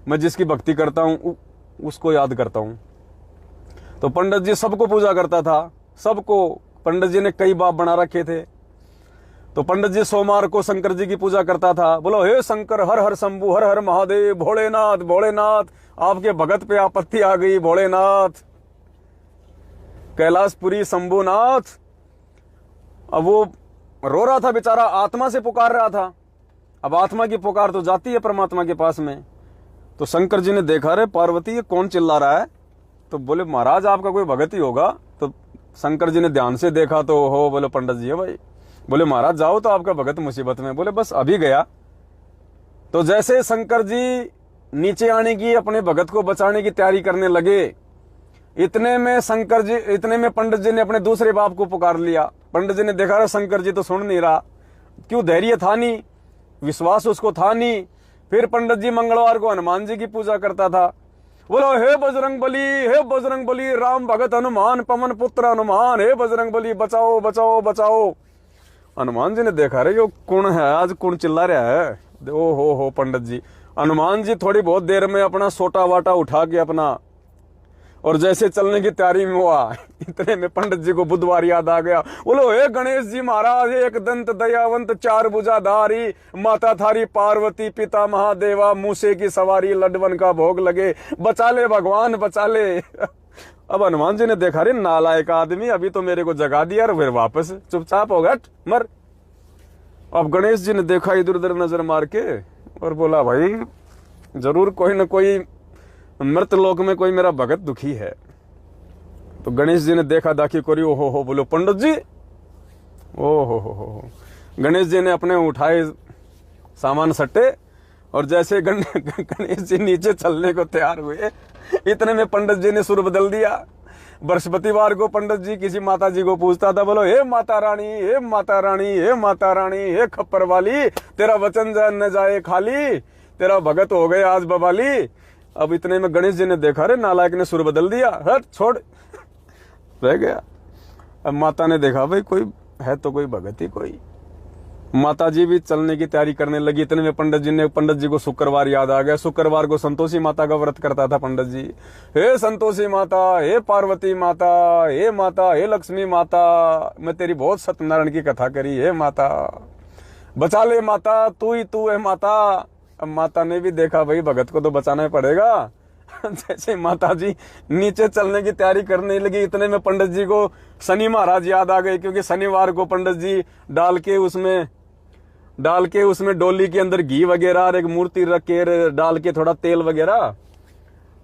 मैं जिसकी भक्ति करता हूं उसको याद करता हूं। तो पंडित जी सबको पूजा करता था, सबको। पंडित जी ने कई बाप बना रखे थे। तो पंडित जी सोमवार को शंकर जी की पूजा करता था, बोलो हे शंकर, हर हर शंभु, हर हर महादेव, भोलेनाथ भोलेनाथ, आपके भगत पे आपत्ति आ गई भोलेनाथ, कैलाशपुरी शंभुनाथ। अब वो रो रहा था बेचारा, आत्मा से पुकार रहा था। अब आत्मा की पुकार तो जाती है परमात्मा के पास में। तो शंकर जी ने देखा, रे पार्वती ये कौन चिल्ला रहा है? तो बोले महाराज आपका कोई भगत ही होगा। तो शंकर जी ने ध्यान से देखा तो हो, बोले पंडित जी है भाई। बोले महाराज जाओ तो आपका भगत मुसीबत में। बोले बस अभी गया। तो जैसे शंकर जी नीचे आने की, अपने भगत को बचाने की तैयारी करने लगे, इतने में पंडित जी ने अपने दूसरे बाप को पुकार लिया। पंडित जी ने देखा शंकर जी तो सुन नहीं रहा, क्यों? धैर्य था नहीं, विश्वास उसको था नहीं। फिर पंडित जी मंगलवार को हनुमान जी की पूजा करता था। बोलो हे बजरंग बली, हे बजरंग बली, राम भगत हनुमान, पवन पुत्र हनुमान, हे बजरंग बली बचाओ बचाओ बचाओ। हनुमान जी ने देखा, रे यो कौन है, आज कौन चिल्ला रहा है? ओ हो पंडित जी। हनुमान जी थोड़ी बहुत देर में अपना सोटा वाटा उठा के अपना, और जैसे चलने की तैयारी में हुआ, इतने में पंडित जी को बुधवार याद आ गया। बोलो हे गणेश जी महाराज, एक दंत दयावंत, 4 भुजाधारी, माता थारी पार्वती, पिता महादेवा, मूसे की सवारी, लड्डवन का भोग लगे, बचा ले भगवान बचा ले। अब हनुमान जी ने देखा, रे नालायक आदमी, अभी तो मेरे को जगा दिया और फिर वापस चुपचाप हो गया, मर। अब गणेश जी ने देखा इधर उधर नजर मार के और बोला, भाई जरूर कोई न कोई मृत लोक में कोई मेरा भगत दुखी है। तो गणेश जी ने देखा दाखी करी, ओ हो बोलो पंडित जी, ओ हो। गणेश जी ने अपने उठाए सामान सट्टे, और जैसे गणेश जी नीचे चलने को तैयार हुए, इतने में पंडित जी ने सुर बदल दिया। बृहस्पतिवार को पंडित जी किसी माता जी को पूछता था, बोलो हे माता रानी, हे माता रानी, हे माता रानी, हे खप्पर वाली, तेरा वचन न जाए खाली, तेरा भगत हो गए आज बवाली। अब इतने में गणेश जी ने देखा, रे नालायक ने सुर बदल दिया, हट छोड़, रह गया। अब माता ने देखा, भाई कोई है तो कोई भगत ही कोई। माता जी भी चलने की तैयारी करने लगी। इतने में पंडित जी को शुक्रवार याद आ गया। शुक्रवार को संतोषी माता का व्रत करता था पंडित जी। हे संतोषी माता, हे पार्वती माता, हे लक्ष्मी माता, मैं तेरी बहुत सत्यनारायण की कथा करी, हे माता बचा ले माता, तू ही तू है माता। अब माता ने भी देखा भाई भगत को तो बचाना ही पड़ेगा। जैसे माता जी नीचे चलने की तैयारी करने लगी, इतने में पंडित जी को शनि महाराज याद आ गए, क्योंकि शनिवार को पंडित जी डाल के उसमें डोली के अंदर घी वगैरह और एक मूर्ति रख के डाल के थोड़ा तेल वगैरह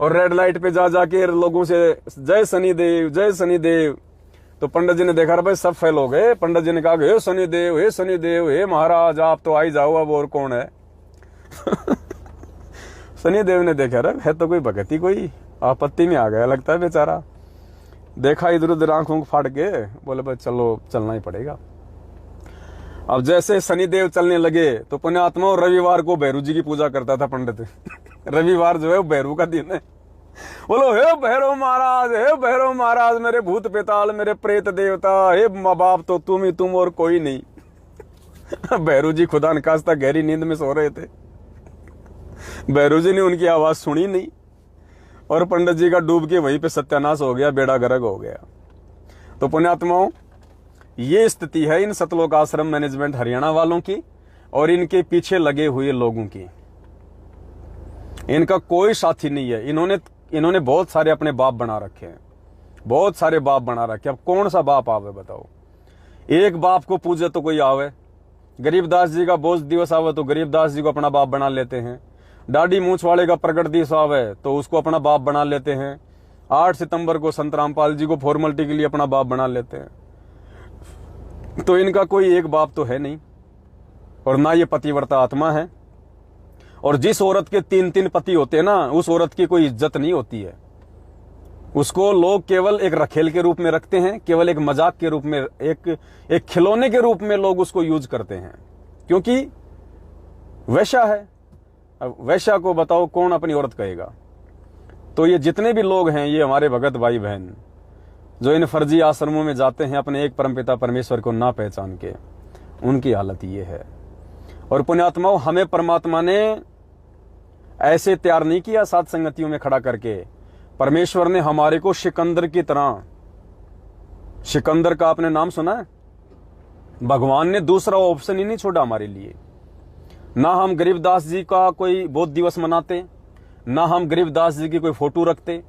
और रेड लाइट पे जा जाके लोगों से जय शनिदेव, जय शनिदेव। तो पंडित जी ने देखा भाई सब फेल हो गए। पंडित जी ने कहा हे शनिदेव, हे शनिदेव, हे महाराज आप तो आई जाओ, अब और कौन है। शनिदेव ने देखा रे है तो कोई भगत ही, कोई आपत्ति में आ गया लगता है बेचारा। देखा इधर उधर आंख ऊँख फाड़ के, बोले भाई चलो चलना ही पड़ेगा। अब जैसे शनिदेव चलने लगे तो पुण्यात्मा रविवार को भैरू जी की पूजा करता था पंडित। रविवार जो है वो भैरू का दिन है। बोलो हे भैरव महाराज, हे भैरव महाराज, मेरे भूत पेताल, मेरे प्रेत देवता, हे माँ बाप तो तुम ही तुम और कोई नहीं। भैरू जी खुदा न खास्ता गहरी नींद में सो रहे थे। भैरू जी ने उनकी आवाज सुनी नहीं और पंडित जी का डूब के वहीं पे सत्यानाश हो गया, बेड़ा गर्क हो गया। तो पुण्यात्माओं ये स्थिति है इन सतलोक आश्रम मैनेजमेंट हरियाणा वालों की और इनके पीछे लगे हुए लोगों की। इनका कोई साथी नहीं है। इन्होंने बहुत सारे अपने बाप बना रखे हैं, बहुत सारे बाप बना रखे। अब कौन सा बाप आवे बताओ। एक बाप को पूजे तो कोई आवे। गरीबदास जी का बोझ दिवस आवे तो गरीबदास जी को अपना बाप बना लेते हैं। दाढ़ी मूछ वाले का प्रकट दिवस आवे तो उसको अपना बाप बना लेते हैं। 8 सितंबर को संत रामपाल जी को फॉर्मेलिटी के लिए अपना बाप बना लेते हैं। तो इनका कोई एक बाप तो है नहीं और ना ये पतिव्रता आत्मा है। और जिस औरत के 3-3 पति होते हैं ना, उस औरत की कोई इज्जत नहीं होती है। उसको लोग केवल एक रखेल के रूप में रखते हैं, केवल एक मजाक के रूप में, एक खिलौने के रूप में लोग उसको यूज करते हैं, क्योंकि वैश्या है। अब वैश्या को बताओ कौन अपनी औरत कहेगा। तो ये जितने भी लोग हैं, ये हमारे भगत भाई बहन जो इन फर्जी आश्रमों में जाते हैं अपने एक परमपिता परमेश्वर को ना पहचान के, उनकी हालत ये है। और पुण्यात्माओं हमें परमात्मा ने ऐसे तैयार नहीं किया साथ संगतियों में खड़ा करके। परमेश्वर ने हमारे को सिकंदर की तरह, सिकंदर का आपने नाम सुना है? भगवान ने दूसरा ऑप्शन ही नहीं छोड़ा हमारे लिए। ना हम गरीबदास जी का कोई बोध दिवस मनाते, ना हम गरीबदास जी की कोई फोटो रखते,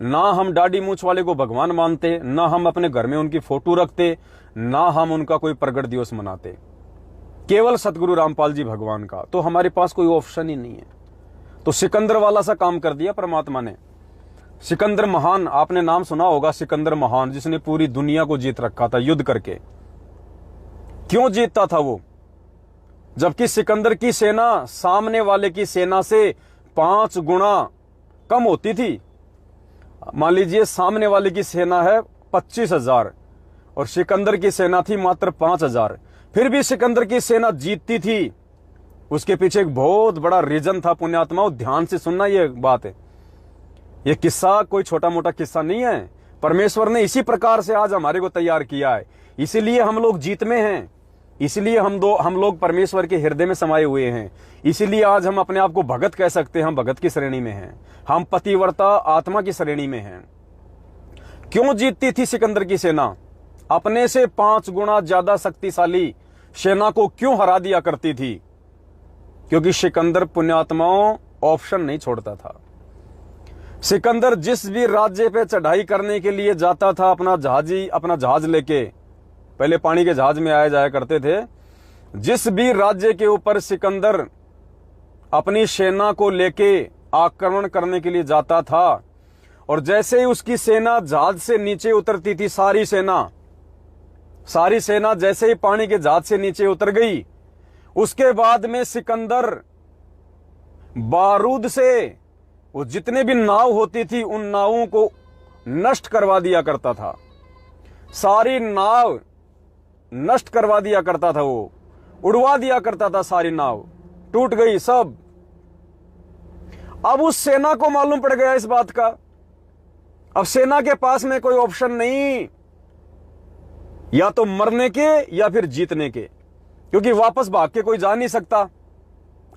ना हम दाढ़ी मूछ वाले को भगवान मानते, ना हम अपने घर में उनकी फोटो रखते, ना हम उनका कोई प्रगट दिवस मनाते, केवल सतगुरु रामपाल जी भगवान का। तो हमारे पास कोई ऑप्शन ही नहीं है। तो सिकंदर वाला सा काम कर दिया परमात्मा ने। सिकंदर महान, आपने नाम सुना होगा सिकंदर महान, जिसने पूरी दुनिया को जीत रखा था युद्ध करके। क्यों जीतता था वो? जबकि सिकंदर की सेना सामने वाले की सेना से 5 गुना कम होती थी। मान लीजिए सामने वाले की सेना है 25,000 और सिकंदर की सेना थी मात्र 5,000, फिर भी सिकंदर की सेना जीतती थी। उसके पीछे एक बहुत बड़ा रीजन था। पुण्यात्माओं ध्यान से सुनना, ये बात है, ये किस्सा कोई छोटा मोटा किस्सा नहीं है। परमेश्वर ने इसी प्रकार से आज हमारे को तैयार किया है, इसीलिए हम लोग जीत में हैं, इसलिए हम लोग परमेश्वर के हृदय में समाये हुए हैं, इसीलिए आज हम अपने आप को भगत कह सकते हैं। हम भगत की श्रेणी में हैं, हम पतिव्रता आत्मा की श्रेणी में हैं। क्यों जीतती थी सिकंदर की सेना? अपने से 5 गुना ज्यादा शक्तिशाली सेना को क्यों हरा दिया करती थी? क्योंकि सिकंदर पुण्यात्माओं ऑप्शन नहीं छोड़ता था। सिकंदर जिस भी राज्य पे चढ़ाई करने के लिए जाता था, अपना जहाज लेके, पहले पानी के जहाज में आया जाया करते थे, जिस भी राज्य के ऊपर सिकंदर अपनी सेना को लेके आक्रमण करने के लिए जाता था, और जैसे ही उसकी सेना जहाज से नीचे उतरती थी, सारी सेना जैसे ही पानी के जहाज से नीचे उतर गई, उसके बाद में सिकंदर बारूद से वो जितने भी नाव होती थी उन नावों को नष्ट करवा दिया करता था। सारी नाव नष्ट करवा दिया करता था, वो उड़वा दिया करता था, सारी नाव टूट गई सब। अब उस सेना को मालूम पड़ गया इस बात का। अब सेना के पास में कोई ऑप्शन नहीं, या तो मरने के या फिर जीतने के। क्योंकि वापस भाग के कोई जा नहीं सकता।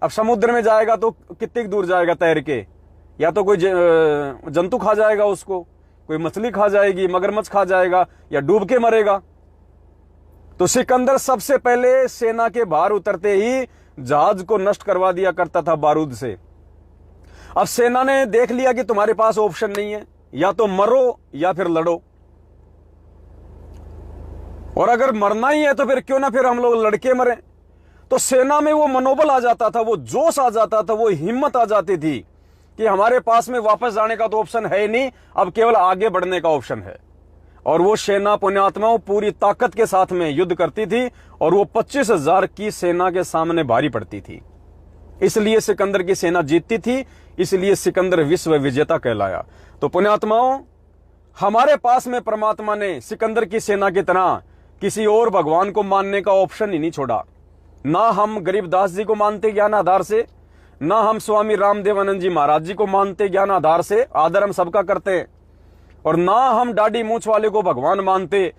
अब समुद्र में जाएगा तो कितनी दूर जाएगा तैर के, या तो कोई जंतु खा जाएगा उसको, कोई मछली खा जाएगी, मगरमच्छ खा जाएगा, या डूब के मरेगा। तो सिकंदर सबसे पहले सेना के बाहर उतरते ही जहाज को नष्ट करवा दिया करता था बारूद से। अब सेना ने देख लिया कि तुम्हारे पास ऑप्शन नहीं है, या तो मरो या फिर लड़ो, और अगर मरना ही है तो फिर क्यों ना फिर हम लोग लड़के मरें। तो सेना में वो मनोबल आ जाता था, वो जोश आ जाता था, वो हिम्मत आ जाती थी कि हमारे पास में वापस जाने का तो ऑप्शन है ही नहीं, अब केवल आगे बढ़ने का ऑप्शन है। और वो सेना पुण्यात्माओं पूरी ताकत के साथ में युद्ध करती थी, और वो 25,000 की सेना के सामने भारी पड़ती थी। इसलिए सिकंदर की सेना जीतती थी, इसलिए सिकंदर विश्व विजेता कहलाया। तो पुण्यात्माओं, हमारे पास में परमात्मा ने सिकंदर की सेना की तरह किसी और भगवान को मानने का ऑप्शन ही नहीं छोड़ा। ना हम गरीबदास जी को मानते ज्ञान आधार से, ना हम स्वामी रामदेवानंद जी महाराज जी को मानते ज्ञान आधार से, आदर हम सबका करते हैं, और ना हम दाढ़ी मूंछ वाले को भगवान मानते,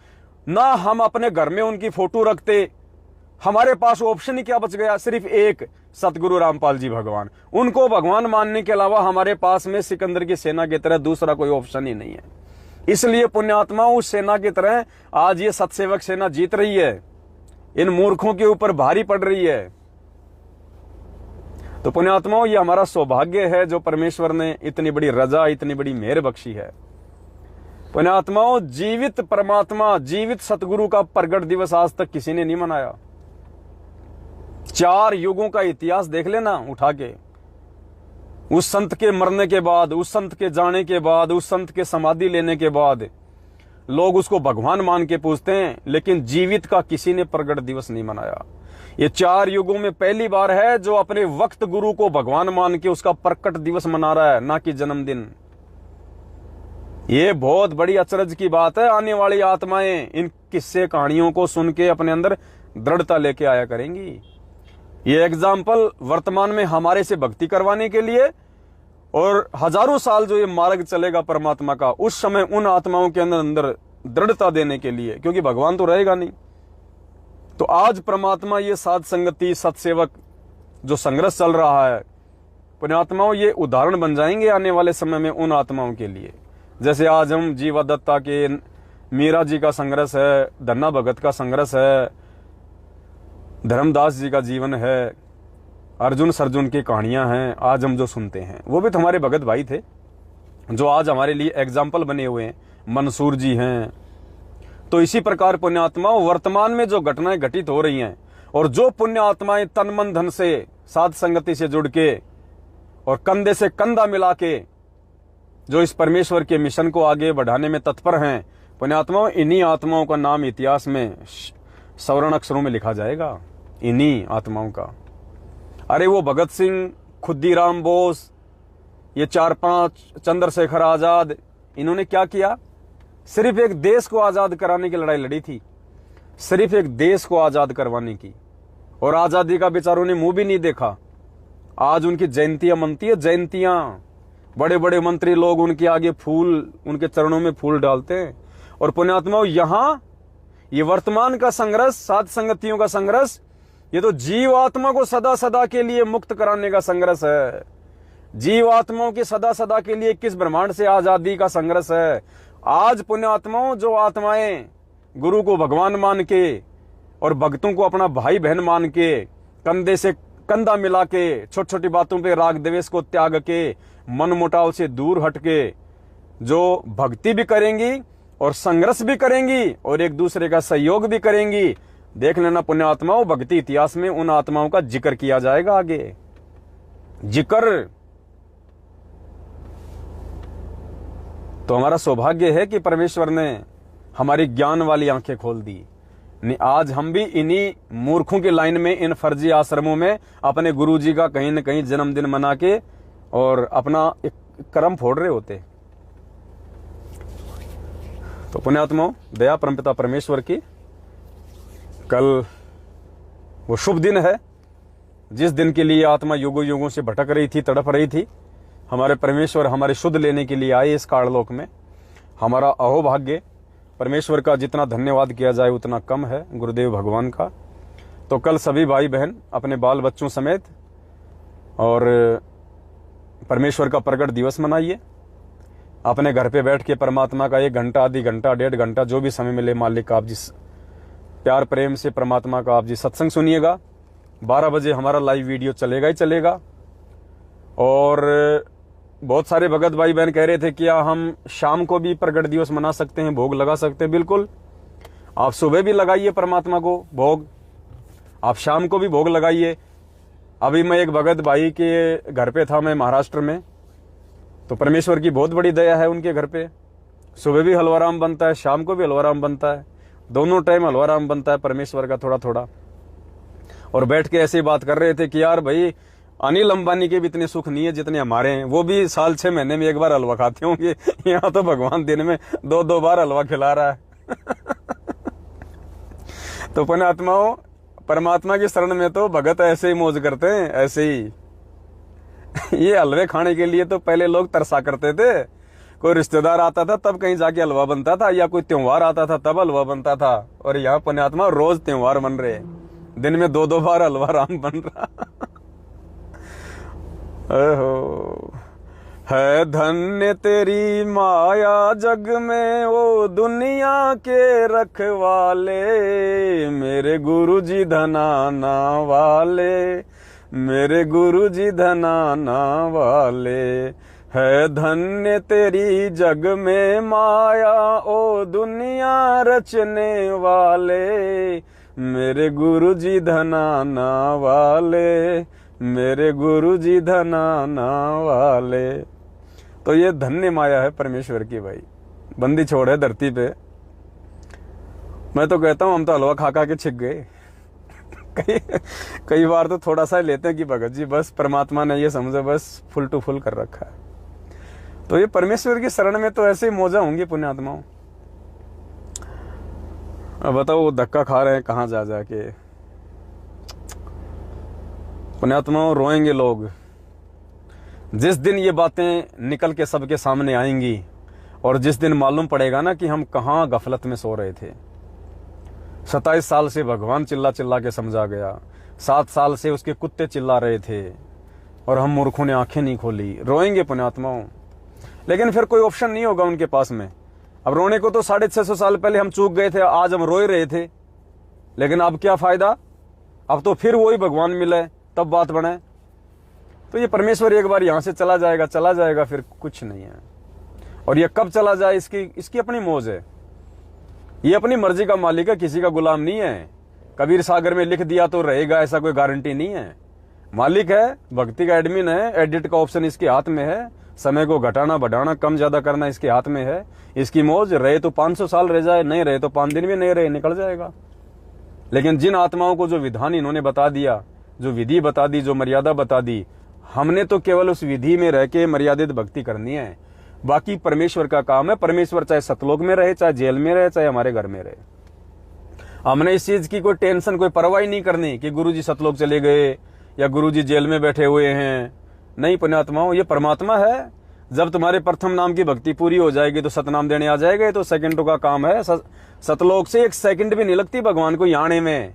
ना हम अपने घर में उनकी फोटो रखते। हमारे पास ऑप्शन ही क्या बच गया? सिर्फ एक, सतगुरु रामपाल जी भगवान। उनको भगवान मानने के अलावा हमारे पास में सिकंदर की सेना की तरह दूसरा कोई ऑप्शन ही नहीं है। इसलिए पुण्यात्मा उस सेना की तरह आज ये सतसेवक सेना जीत रही है, इन मूर्खों के ऊपर भारी पड़ रही है। तो पुण्यात्माओं, ये हमारा सौभाग्य है जो परमेश्वर ने इतनी बड़ी रजा, इतनी बड़ी मेहर बख्शी है। पुण्यात्माओं, जीवित परमात्मा, जीवित सतगुरु का प्रगट दिवस आज तक किसी ने नहीं मनाया। 4 युगों का इतिहास देख लेना उठा के, उस संत के मरने के बाद, उस संत के जाने के बाद, उस संत के समाधि लेने के बाद लोग उसको भगवान मान के पूछते हैं, लेकिन जीवित का किसी ने प्रगट दिवस नहीं मनाया। ये 4 युगों में पहली बार है जो अपने वक्त गुरु को भगवान मान के उसका प्रकट दिवस मना रहा है, ना कि जन्मदिन। ये बहुत बड़ी अचरज की बात है। आने वाली आत्माएं इन किस्से कहानियों को सुन के अपने अंदर दृढ़ता लेके आया करेंगी। ये एग्जाम्पल वर्तमान में हमारे से भक्ति करवाने के लिए, और हजारों साल जो ये मार्ग चलेगा परमात्मा का, उस समय उन आत्माओं के अंदर दृढ़ता देने के लिए, क्योंकि भगवान तो रहेगा नहीं। तो आज परमात्मा ये साध संगति, सतसेवक जो संघर्ष चल रहा है, पुण्यात्माओं, ये उदाहरण बन जाएंगे आने वाले समय में उन आत्माओं के लिए। जैसे आज हम जीवा दत्ता के, मीरा जी का संघर्ष है, धन्ना भगत का संघर्ष है, धर्मदास जी का जीवन है, अर्जुन सर्जुन की कहानियां हैं आज हम जो सुनते हैं। वो भी तो हमारे भगत भाई थे जो आज हमारे लिए एग्जाम्पल बने हुए हैं, मंसूर जी हैं। तो इसी प्रकार पुण्यात्माओं, वर्तमान में जो घटनाएं घटित हो रही हैं, और जो पुण्य आत्माएं तन मन धन से साध संगति से जुड़ के और कंधे से कंधा मिला के जो इस परमेश्वर के मिशन को आगे बढ़ाने में तत्पर हैं, पुण्यात्माओं, इन्हीं आत्माओं का नाम इतिहास में स्वर्ण अक्षरों में लिखा जाएगा, इन्हीं आत्माओं का। अरे वो भगत सिंह, खुद्दीराम बोस, ये 4-5 चंद्रशेखर आजाद, इन्होंने क्या किया? सिर्फ एक देश को आजाद कराने की लड़ाई लड़ी थी, सिर्फ एक देश को आजाद करवाने की, और आजादी का बेचारों ने मुंह भी नहीं देखा। आज उनकी जयंतियां मनती है, जयंतियां, बड़े बड़े मंत्री लोग उनके आगे फूल, उनके चरणों में फूल डालते हैं। और पुण्यात्माओं, यहां ये वर्तमान का संघर्ष, साध संगतियों का संघर्ष, ये तो जीवात्मा को सदा सदा के लिए मुक्त कराने का संघर्ष है। जीवात्माओं की सदा सदा के लिए किस ब्रह्मांड से आजादी का संघर्ष है। आज पुण्यात्माओं, जो आत्माएं गुरु को भगवान मान के और भक्तों को अपना भाई बहन मान के, कंधे से कंधा मिला के, छोटी छोटी बातों पे राग द्वेष को त्याग के, मन मुटाव से दूर हट के जो भक्ति भी करेंगी और संघर्ष भी करेंगी और एक दूसरे का सहयोग भी करेंगी, देख लेना पुण्यात्माओं, भक्ति इतिहास में उन आत्माओं का जिक्र किया जाएगा आगे। जिक्र तो हमारा सौभाग्य है कि परमेश्वर ने हमारी ज्ञान वाली आंखें खोल दी। आज हम भी इन्हीं मूर्खों की लाइन में, इन फर्जी आश्रमों में अपने गुरुजी का कहीं न कहीं जन्मदिन मना के और अपना एक कर्म फोड़ रहे होते। तो पुण्यात्माओं, दया परमपिता परमेश्वर की, कल वो शुभ दिन है जिस दिन के लिए आत्मा युगों युगों से भटक रही थी, तड़प रही थी। हमारे परमेश्वर हमारे शुद्ध लेने के लिए आए इस काललोक में। हमारा अहोभाग्य, परमेश्वर का जितना धन्यवाद किया जाए उतना कम है, गुरुदेव भगवान का। तो कल सभी भाई बहन अपने बाल बच्चों समेत और परमेश्वर का प्रकट दिवस मनाइए। अपने घर पे बैठ के परमात्मा का 1 घंटा, आधी घंटा, 1.5 घंटा जो भी समय मिले, मालिक आप जिस प्यार प्रेम से परमात्मा का आप जी सत्संग सुनिएगा। 12 बजे हमारा लाइव वीडियो चलेगा ही चलेगा। और बहुत सारे भगत भाई बहन कह रहे थे क्या हम शाम को भी प्रकट दिवस मना सकते हैं, भोग लगा सकते हैं? बिल्कुल, आप सुबह भी लगाइए परमात्मा को भोग, आप शाम को भी भोग लगाइए। अभी मैं एक भगत भाई के घर पे था, मैं महाराष्ट्र में, तो परमेश्वर की बहुत बड़ी दया है उनके घर पे। सुबह भी हलवा राम बनता है, शाम को भी हलवा राम बनता है, दोनों टाइम हलवा राम बनता है परमेश्वर का थोड़ा थोड़ा। और बैठ के ऐसे बात कर रहे थे कि यार भाई अनिल अंबानी के भी इतने सुख नहीं है जितने हमारे हैं, वो भी साल 6 महीने में 1 बार हलवा खाते होंगे, यहाँ तो भगवान दिन में 2-2 बार हलवा खिला रहा है। तो पुण्यात्माओं, परमात्मा की शरण में तो भगत ऐसे ही मौज करते हैं, ऐसे ही। ये हलवे खाने के लिए तो पहले लोग तरसा करते थे। कोई रिश्तेदार आता था तब कहीं जाके हलवा बनता था, या कोई त्योहार आता था तब हलवा बनता था। और यहाँ पुण्यात्मा रोज त्योहार बन रहे, दिन में 2-2 बार हलवा राम बन रहा। ओहो, है धन्य तेरी माया जग में ओ दुनिया के रखवाले, मेरे गुरुजी धनाना वाले, मेरे गुरुजी धनाना वाले। है धन्य तेरी जग में माया ओ दुनिया रचने वाले, मेरे गुरुजी धनाना वाले, मेरे गुरुजी धनाना वाले। तो ये धन्य माया है परमेश्वर की भाई, बंदी छोड़ है धरती पे। मैं तो कहता हूं हम तो हलवा खा खा के छिक गए। कई बार तो थोड़ा सा लेते हैं कि भगत जी बस परमात्मा ने ये समझो बस फुल टू फुल कर रखा है। तो ये परमेश्वर की शरण में तो ऐसे ही मौजा होंगी पुण्यात्माओं। अब बताओ वो धक्का खा रहे हैं कहां जा जाके। पुण्यात्माओं रोएंगे लोग जिस दिन ये बातें निकल के सबके सामने आएंगी, और जिस दिन मालूम पड़ेगा ना कि हम कहां गफलत में सो रहे थे। 27 साल से भगवान चिल्ला चिल्ला के समझा गया, 7 साल से उसके कुत्ते चिल्ला रहे थे और हम मूर्खों ने आंखें नहीं खोली। रोएंगे पुण्यात्माओं, लेकिन फिर कोई ऑप्शन नहीं होगा उनके पास में। अब रोने को तो 650 साल पहले हम चूक गए थे, आज हम रोए रहे थे, लेकिन अब क्या फायदा? अब तो फिर वही भगवान मिले तब बात बने। तो ये परमेश्वर एक बार यहां से चला जाएगा, फिर कुछ नहीं है। और ये कब चला जाए इसकी अपनी मौज है, ये अपनी मर्जी का मालिक है, किसी का गुलाम नहीं है। कबीर सागर में लिख दिया तो रहेगा ऐसा कोई गारंटी नहीं है। मालिक है, भक्ति का एडमिन है, एडिट का ऑप्शन इसके हाथ में है, समय को घटाना बढ़ाना कम ज्यादा करना इसके हाथ में है। इसकी मौज, रहे तो 500 साल रह जाए, नहीं रहे तो 5 दिन भी नहीं रहे, निकल जाएगा। लेकिन जिन आत्माओं को जो विधान इन्होंने बता दिया, जो विधि बता दी, जो मर्यादा बता दी, हमने तो केवल उस विधि में रह के मर्यादित भक्ति करनी है। बाकी परमेश्वर का काम है। परमेश्वर चाहे सतलोक में रहे, चाहे जेल में रहे, चाहे हमारे घर में रहे, हमने इस चीज की कोई टेंशन, कोई परवाह नहीं करनी कि गुरुजी सतलोक चले गए या गुरुजी जेल में बैठे हुए हैं। नहीं पुण्यात्माओं, ये परमात्मा है। जब तुम्हारे प्रथम नाम की भक्ति पूरी हो जाएगी तो सतनाम देने आ जाएगा। तो सेकंडों का काम है। सतलोक से 1 सेकंड भी नहीं लगती भगवान को आने में।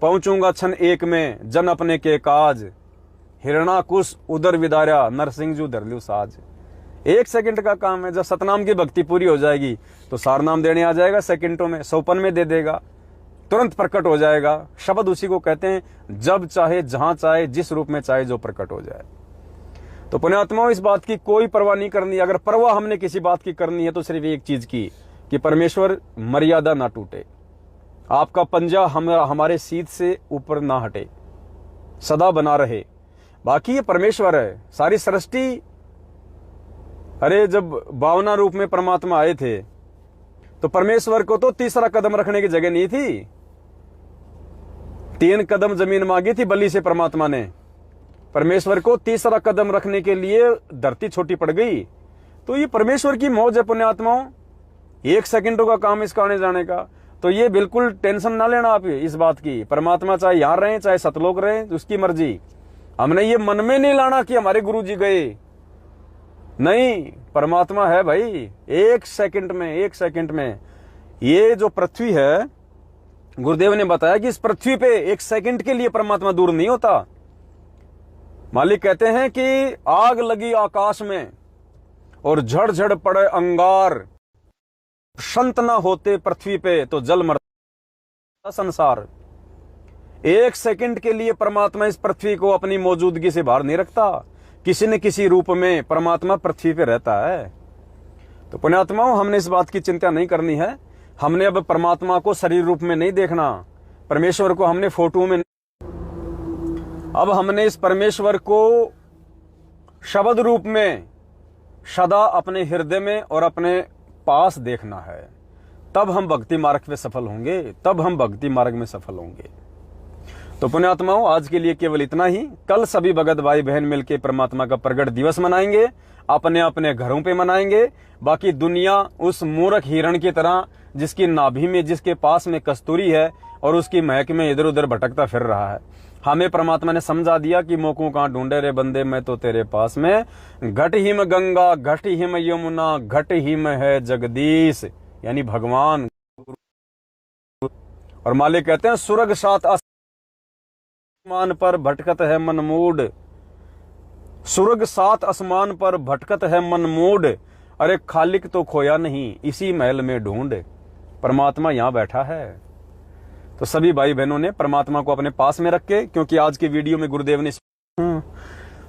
पहुंचूंगा क्षण एक में, जन अपने के काज, हिरणाकुश उदर विदारा, नरसिंह धरलू साज। 1 सेकंड का काम है। जब सतनाम की भक्ति पूरी हो जाएगी तो सारनाम देने आ जाएगा, सेकंडों में, सौपन में दे देगा, तुरंत प्रकट हो जाएगा। शब्द उसी को कहते हैं, जब चाहे, जहां चाहे, जिस रूप में चाहे, जो प्रकट हो जाए। तो पुण्यात्माओं, इस बात की कोई परवाह नहीं करनी। अगर परवाह हमने किसी बात की करनी है तो सिर्फ एक चीज की, कि परमेश्वर मर्यादा ना टूटे, आपका पंजा हमारे सीध से ऊपर ना हटे, सदा बना रहे। बाकी ये परमेश्वर है, सारी सृष्टि। अरे जब 52 रूप में परमात्मा आए थे तो परमेश्वर को तो तीसरा कदम रखने की जगह नहीं थी। 3 कदम जमीन मांगी थी बलि से परमात्मा ने। परमेश्वर को तीसरा कदम रखने के लिए धरती छोटी पड़ गई। तो ये परमेश्वर की मौज है पुण्यात्माओं। 1 सेकंडों का काम इसका आने जाने का। तो ये बिल्कुल टेंशन ना लेना आप इस बात की। परमात्मा चाहे यहां रहे, चाहे सतलोक रहे, उसकी मर्जी। हमने ये मन में नहीं लाना कि हमारे गुरु जी गए। नहीं, परमात्मा है भाई। 1 सेकंड में, 1 सेकंड में ये जो पृथ्वी है, गुरुदेव ने बताया कि इस पृथ्वी पे एक सेकंड के लिए परमात्मा दूर नहीं होता। मालिक कहते हैं कि आग लगी आकाश में और झड़ पड़े अंगार, संत न होते पृथ्वी पे तो जल मरता संसार। एक सेकंड के लिए परमात्मा इस पृथ्वी को अपनी मौजूदगी से बाहर नहीं रखता। किसी न किसी रूप में परमात्मा पृथ्वी पे रहता है। तो पुण्यात्माओं, हमने इस बात की चिंता नहीं करनी है। हमने अब परमात्मा को शरीर रूप में नहीं देखना, परमेश्वर को हमने फोटो में, अब हमने इस परमेश्वर को शब्द रूप में सदा अपने हृदय में और अपने पास देखना है। तब हम भक्ति मार्ग में सफल होंगे, तब हम भक्ति मार्ग में सफल होंगे। तो पुण्यात्माओं, आज के लिए केवल इतना ही। कल सभी भगत भाई बहन मिलकर परमात्मा का प्रगट दिवस मनाएंगे, अपने अपने घरों पे मनाएंगे। बाकी दुनिया उस मूर्ख हिरण की तरह जिसकी नाभि में, जिसके पास में कस्तूरी है और उसकी महक में इधर उधर भटकता फिर रहा है। हमें परमात्मा ने समझा दिया कि मोको कहां ढूंढे रे बंदे, मैं तो तेरे पास में। घट हिम गंगा, घट हिम यमुना, घट हिम है जगदीश, यानी भगवान। और मालिक कहते हैं सुरग सात आसमान पर भटकत है मन मूड, सुरग सात आसमान पर भटकत है मन मूड। अरे खालिक तो खोया नहीं, इसी महल में ढूंढ, परमात्मा यहां बैठा है। तो सभी भाई बहनों ने परमात्मा को अपने पास में रख के, क्योंकि आज की वीडियो में गुरुदेव ने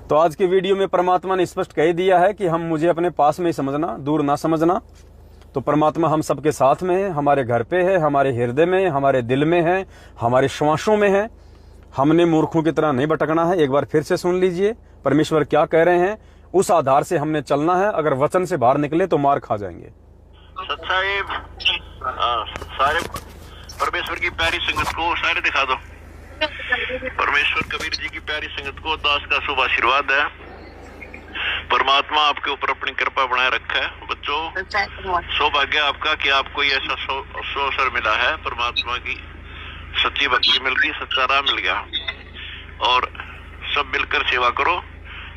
तो आज की वीडियो में परमात्मा ने स्पष्ट कह दिया है कि हम मुझे अपने पास में ही समझना, दूर ना समझना। तो परमात्मा हम सबके साथ में है, हमारे घर पे है, हमारे हृदय में, हमारे दिल में है, हमारे श्वासों में है। हमने मूर्खों की तरह नहीं भटकना है। एक बार फिर से सुन लीजिए परमेश्वर क्या कह रहे हैं, उस आधार से हमने चलना है। अगर वचन से बाहर निकले तो मार खा जाएंगे। साहिब, सारे परमेश्वर की प्यारी संगत को सारे दिखा दो। परमेश्वर कबीर जी की प्यारी संगत को दास का शुभ आशीर्वाद है। परमात्मा आपके ऊपर अपनी कृपा बनाए रखा है। बच्चों, सौभाग्य आपका कि आपको ये ऐसा अवसर मिला है। परमात्मा की सच्ची भक्ति मिल गई, सच्चा राह मिल गया, और सब मिलकर सेवा करो।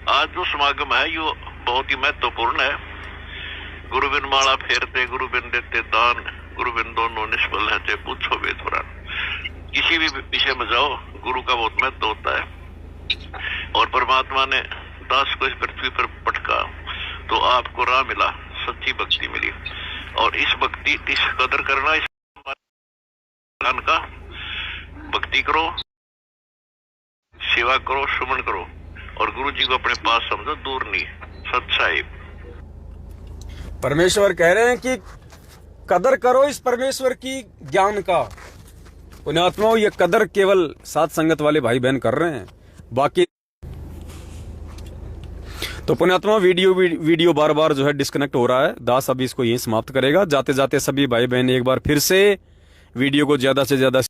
आज जो समागम है ये बहुत ही महत्वपूर्ण है। गुरु बिन माला फेरते, गुरु बिन देते दान, गुरु बिन दोनों निष्फल रहते, पूछो वेद पुराण। किसी भी विषय में जाओ, गुरु का बहुत महत्व होता है। और परमात्मा ने दास को इस पृथ्वी पर पटका तो आपको राह मिला, सच्ची भक्ति मिली। और इस भक्ति, इस कदर करना, इस ज्ञान का भक्ति करो, सेवा करो, सुमन करो, और गुरु जी को अपने पास समझो, दूर नहीं। सत साहिब, परमेश्वर कह रहे हैं कि कदर करो इस परमेश्वर की ज्ञान का। पुण्यात्माओं, ये कदर केवल साथ संगत वाले भाई बहन कर रहे हैं, बाकी तो पुण्यात्मा वीडियो बार बार जो है डिस्कनेक्ट हो रहा है। दास अभी इसको यहीं समाप्त करेगा। जाते जाते सभी भाई बहन एक बार फिर से वीडियो को ज्यादा से ज्यादा